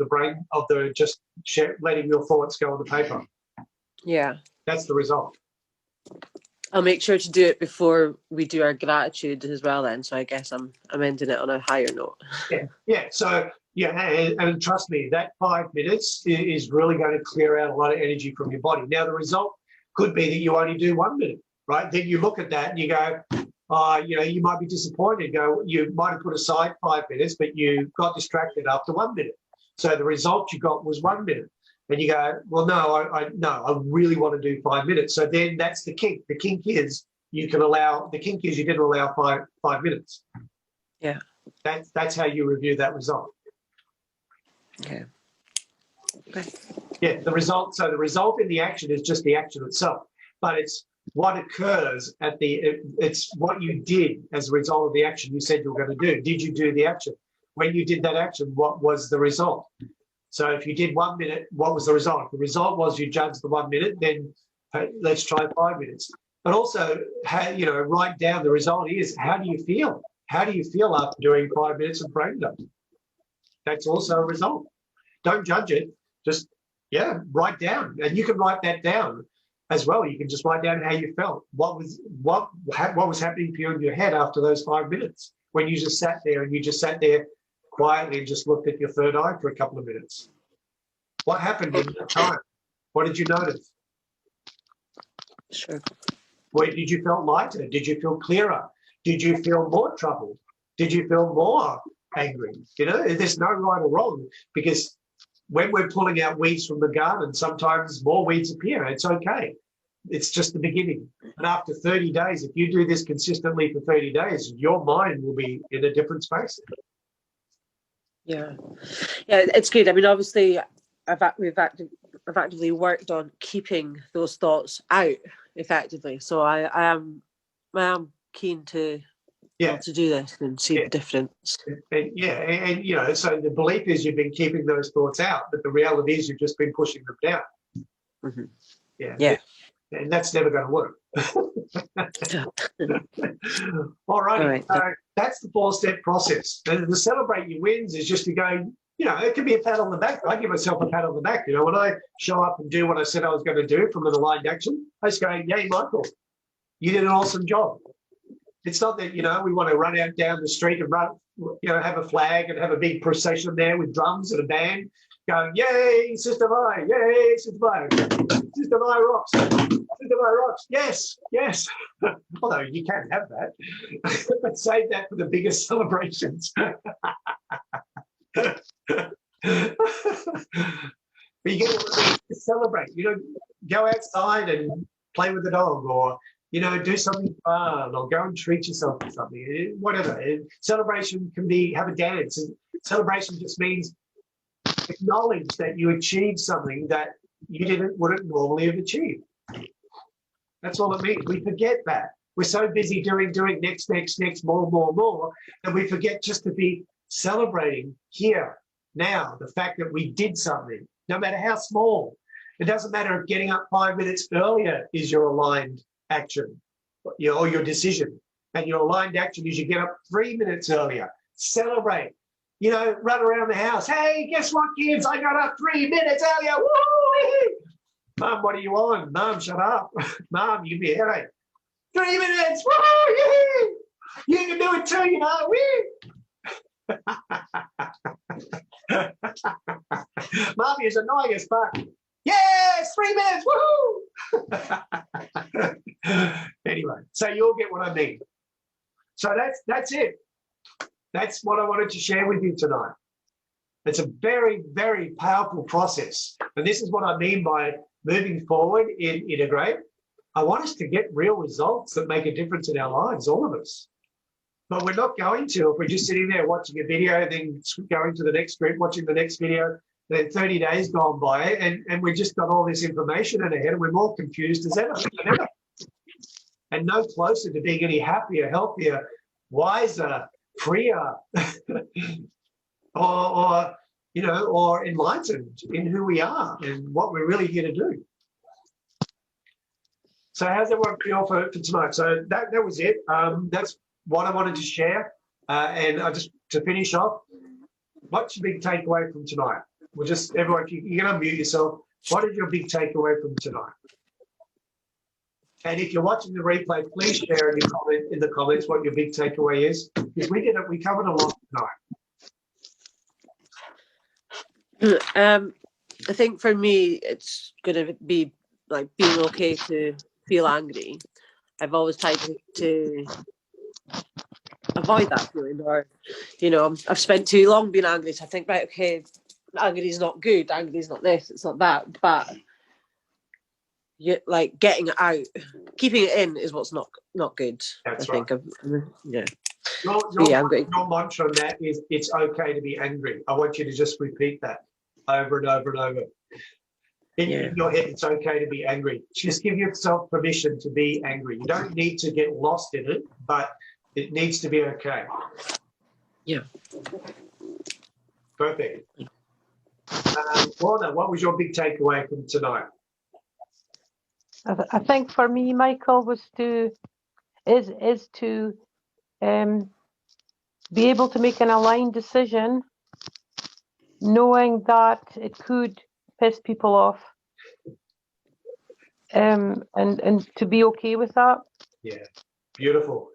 just letting your thoughts go on the paper. Yeah. That's the result. I'll make sure to do it before we do our gratitude as well then. So I guess I'm ending it on a higher note. Yeah. So, and trust me, that 5 minutes is really going to clear out a lot of energy from your body. Now, the result could be that you only do 1 minute, right? Then you look at that and you go, you might be disappointed. You might have put aside 5 minutes, but you got distracted after 1 minute. So the result you got was 1 minute. And you go, "Well, no, I really want to do 5 minutes." So then that's the kink. The kink is you didn't allow five minutes. Yeah. That's how you review that result. Okay. Yeah, the result. So the result in the action is just the action itself, but it's what occurs it's what you did as a result of the action you said you were going to do. Did you do the action? When you did that action, what was the result? So if you did 1 minute, what was the result? The result was you judged the 1 minute, then let's try 5 minutes. But also, write down the result is, how do you feel? How do you feel after doing 5 minutes of brain dump? That's also a result. Don't judge it. Just, write down. And you can write that down as well. You can just write down how you felt. What was happening for you in your head after those 5 minutes when you just sat there quietly and just looked at your third eye for a couple of minutes. What happened in that time? What did you notice? Sure. Did you feel lighter? Did you feel clearer? Did you feel more troubled? Did you feel more angry? There's no right or wrong, because when we're pulling out weeds from the garden, sometimes more weeds appear. It's okay. It's just the beginning. And after 30 days, if you do this consistently for 30 days, your mind will be in a different space. Yeah, it's good. I mean, obviously, I've actively worked on keeping those thoughts out effectively. So I am keen to to do this and see the difference. And so the belief is you've been keeping those thoughts out, but the reality is you've just been pushing them down. Mm-hmm. Yeah. And that's never going to work. All right. So that's the 4-step process. And the celebrate your wins is just to go, it can be a pat on the back. I give myself a pat on the back. When I show up and do what I said I was going to do from an aligned action, I just go, "Yay, Michael, you did an awesome job." It's not that, we want to run out down the street and run, have a flag and have a big procession there with drums and a band going, "Yay, Sister Vi, yay, Sister Vi, Sister Vi rocks, Sister Vi rocks, yes." Although you can have that, but save that for the biggest celebrations. But you get to celebrate, go outside and play with the dog, or do something fun, or go and treat yourself to something, whatever. Celebration can be have a dance. And celebration just means acknowledge that you achieved something that you wouldn't normally have achieved. That's all it means. We forget that. We're so busy doing next, more, that we forget just to be celebrating here, now, the fact that we did something, no matter how small. It doesn't matter if getting up 5 minutes earlier is your aligned action or your decision. And your aligned action is you get up 3 minutes earlier. Celebrate. Run around the house. Hey, guess what, kids? I got up 3 minutes earlier. Woo! Mum, what are you on? Mum, shut up. Mum, you give me a headache. 3 minutes. Woo! You can do it too, Woo! Mommy is annoying as fuck. Yes, 3 minutes. Woohoo! Anyway, so you'll get what I mean. So that's it. That's what I wanted to share with you tonight. It's a very, very powerful process. And this is what I mean by moving forward in Integrate. I want us to get real results that make a difference in our lives, all of us. But we're not going to if we're just sitting there watching a video, then going to the next group, watching the next video, then 30 days gone by, and we just got all this information in our head, and we're more confused as ever. And no closer to being any happier, healthier, wiser, freer, or enlightened in who we are and what we're really here to do. So how's everyone feel for tonight? So that was it. That's what I wanted to share. And to finish off, what's your big takeaway from tonight? Everyone, you're going to unmute yourself. What is your big takeaway from tonight? And if you're watching the replay, please share in the comments what your big takeaway is, because we covered a lot tonight. I think for me, it's going to be like being okay to feel angry. I've always tried to avoid that feeling, or I've spent too long being angry, so I think, right, okay, angry is not good, angry is not this, it's not that, but getting it out, keeping it in is what's not good. That's I think. Yeah. Your mantra on that is it's okay to be angry. I want you to just repeat that over and over and over. In your head, it's okay to be angry. Just give yourself permission to be angry. You don't need to get lost in it, but it needs to be okay. Yeah. Perfect. Lorna, what was your big takeaway from tonight? I think for me, Michael, was to be able to make an aligned decision, knowing that it could piss people off, and to be okay with that. Yeah, beautiful.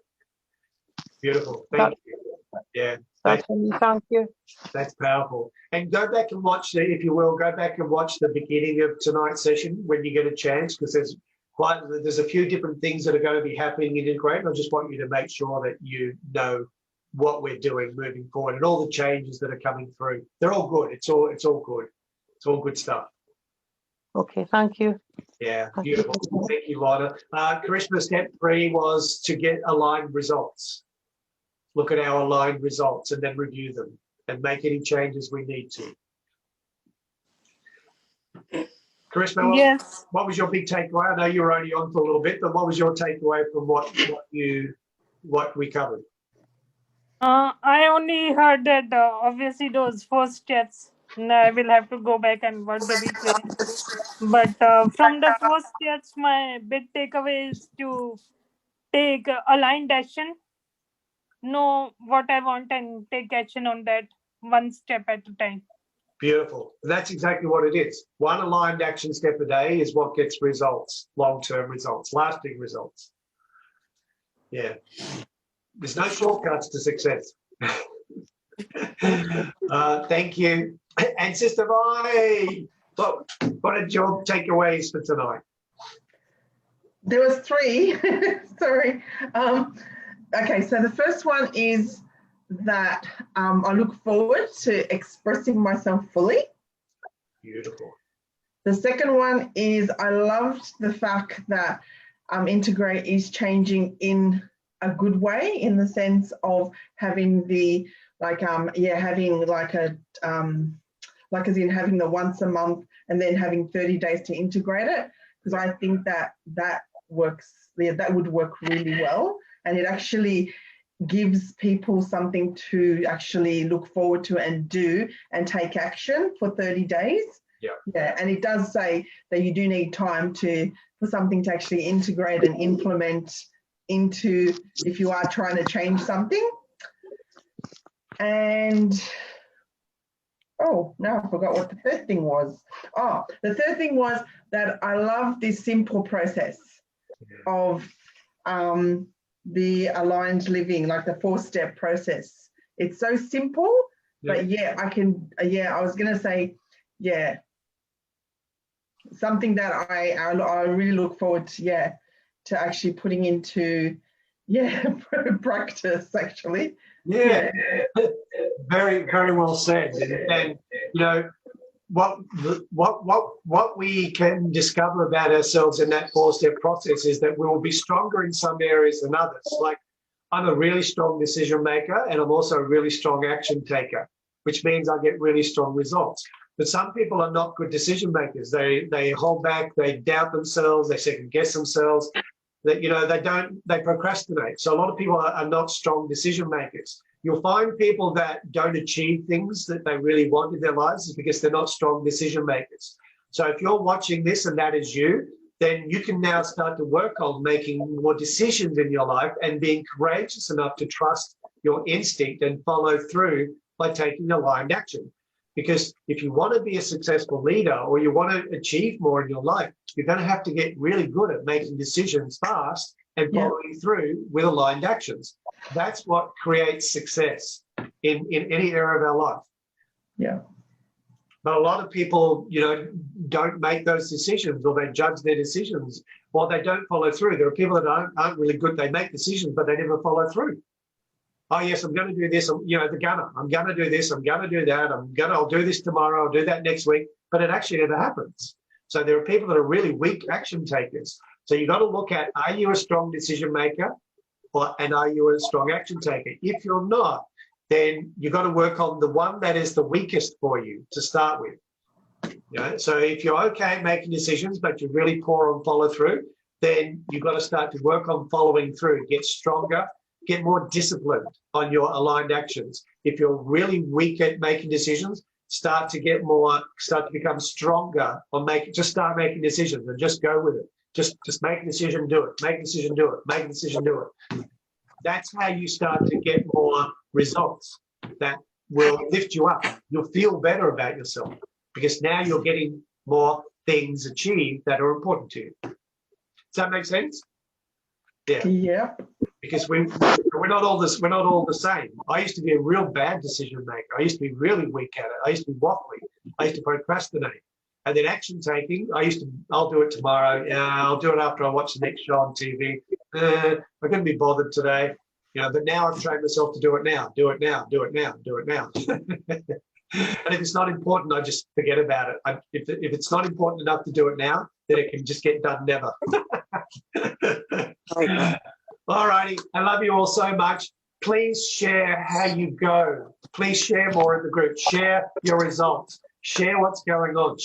Thank you. Yeah, that's for me. Thank you. That's powerful. And go back and watch the beginning of tonight's session when you get a chance, because there's a few different things that are going to be happening in Integrate. I just want you to make sure that you know what we're doing moving forward and all the changes that are coming through. They're all good. It's all good. It's all good stuff. Okay, thank you. Yeah, beautiful. Thank you, Lorna. Karishma, step 3 was to get aligned results. Look at our aligned results and then review them and make any changes we need to. Karishma, Yes. what was your big takeaway? I know you were only on for a little bit, but what was your takeaway from what we covered? I only heard that obviously those first steps. I will have to go back and watch the replay. But from the first steps, my big takeaway is to take aligned action, know what I want, and take action on that one step at a time. Beautiful. That's exactly what it is. One aligned action step a day is what gets results, long-term results, lasting results. Yeah. There's no shortcuts to success. Thank you. And Sister Vi, what are your takeaways for tonight? There was 3. Sorry. Okay, so the first one is that I look forward to expressing myself fully. Beautiful. The second one is I loved the fact that Integrate is changing in a good way, in the sense of having having having the once a month and then having 30 days to integrate it, because I think that works, that would work really well. And it actually gives people something to actually look forward to and do and take action for 30 days. Yeah, and it does say that you do need time for something to actually integrate and implement into if you are trying to change something. And oh, now I forgot what the third thing was. Oh, the third thing was that I love this simple process of the aligned living, like the 4-step process. It's so simple, but yeah, I was going to say, yeah, something that I really look forward to, to actually putting into, practice actually. Yeah. Very, very well said. And you know, what we can discover about ourselves in that 4-step process is that we will be stronger in some areas than others. Like, I'm a really strong decision maker, and I'm also a really strong action taker, which means I get really strong results. But some people are not good decision makers. They hold back, they doubt themselves, they second guess themselves. That, you know, they procrastinate. So a lot of people are not strong decision makers. You'll find people that don't achieve things that they really want in their lives is because they're not strong decision makers. So if you're watching this and that is you, then you can now start to work on making more decisions in your life and being courageous enough to trust your instinct and follow through by taking aligned action. Because if you want to be a successful leader or you want to achieve more in your life, you're going to have to get really good at making decisions fast and following through with aligned actions. That's what creates success in any area of our life. Yeah. But a lot of people, you know, don't make those decisions, or they judge their decisions, or they don't follow through. There are people that aren't really good. They make decisions, but they never follow through. Oh, yes, I'm going to do this. You know, I'm going to do this. I'm going to do that. I'll do this tomorrow. I'll do that next week. But it actually never happens. So there are people that are really weak action takers. So you've got to look at, are you a strong decision maker and are you a strong action taker? If you're not, then you've got to work on the one that is the weakest for you to start with. You know, so if you're okay at making decisions, but you're really poor on follow through, then you've got to start to work on following through, get stronger, get more disciplined on your aligned actions. If you're really weak at making decisions, start to become stronger on just start making decisions and just go with it. Just make a decision, do it, make a decision, do it, make a decision, do it. That's how you start to get more results that will lift you up. You'll feel better about yourself because now you're getting more things achieved that are important to you. Does that make sense? Yeah. Yeah. Because we're not all the same. I used to be a real bad decision maker. I used to be really weak at it. I used to be waffly. I used to procrastinate. And then action taking, I'll do it tomorrow. I'll do it after I watch the next show on TV. I'm going to be bothered today. You know, but now I've trained myself to do it now, do it now, do it now, do it now. And if it's not important, I just forget about it. If it's not important enough to do it now, then it can just get done never. All righty. I love you all so much. Please share how you go. Please share more in the group. Share your results. Share what's going on.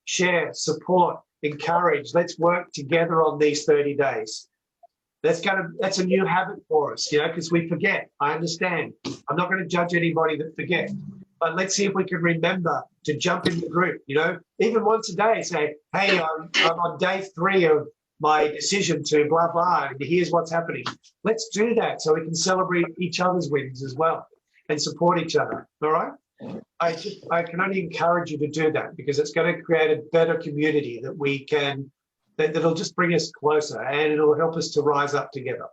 Share, support, encourage. Let's work together on these 30 days. That's a new habit for us, you know, because we forget. I understand. I'm not going to judge anybody that forgets. But let's see if we can remember to jump in the group, you know, even once a day, say, hey, I'm on day 3 of my decision to blah, blah, and here's what's happening. Let's do that so we can celebrate each other's wins as well and support each other, all right? I can only encourage you to do that because it's going to create a better community that'll just bring us closer and it'll help us to rise up together.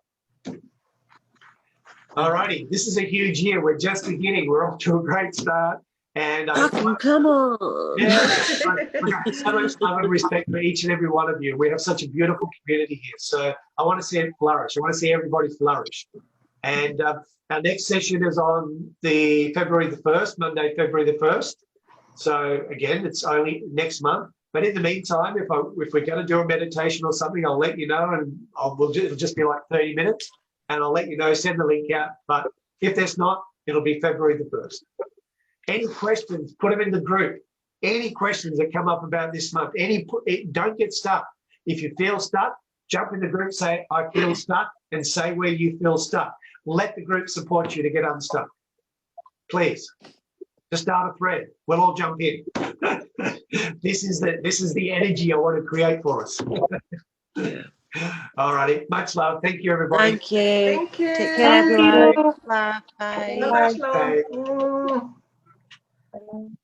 All righty, this is a huge year. We're just beginning. We're off to a great start. And come on. Yeah, I have so much love and respect for each and every one of you. We have such a beautiful community here. So I want to see it flourish. I want to see everybody flourish. And our next session is on the February the 1st, Monday, February the 1st. So again, it's only next month. But in the meantime, if we're going to do a meditation or something, I'll let you know, and it'll just be like 30 minutes, and I'll let you know, send the link out. But if there's not, it'll be February the 1st. Any questions, put them in the group. Any questions that come up about this month, don't get stuck. If you feel stuck, Jump in the group, say, I feel stuck, and say where you feel stuck. Let the group support you to get unstuck. Please. Just start a thread. We'll all jump in. This is the energy I want to create for us. All righty. Much love. Thank you, everybody. Thank you. Thank you. Take care, Thank everyone. you. Love. Bye. Much love. Bye. Mm.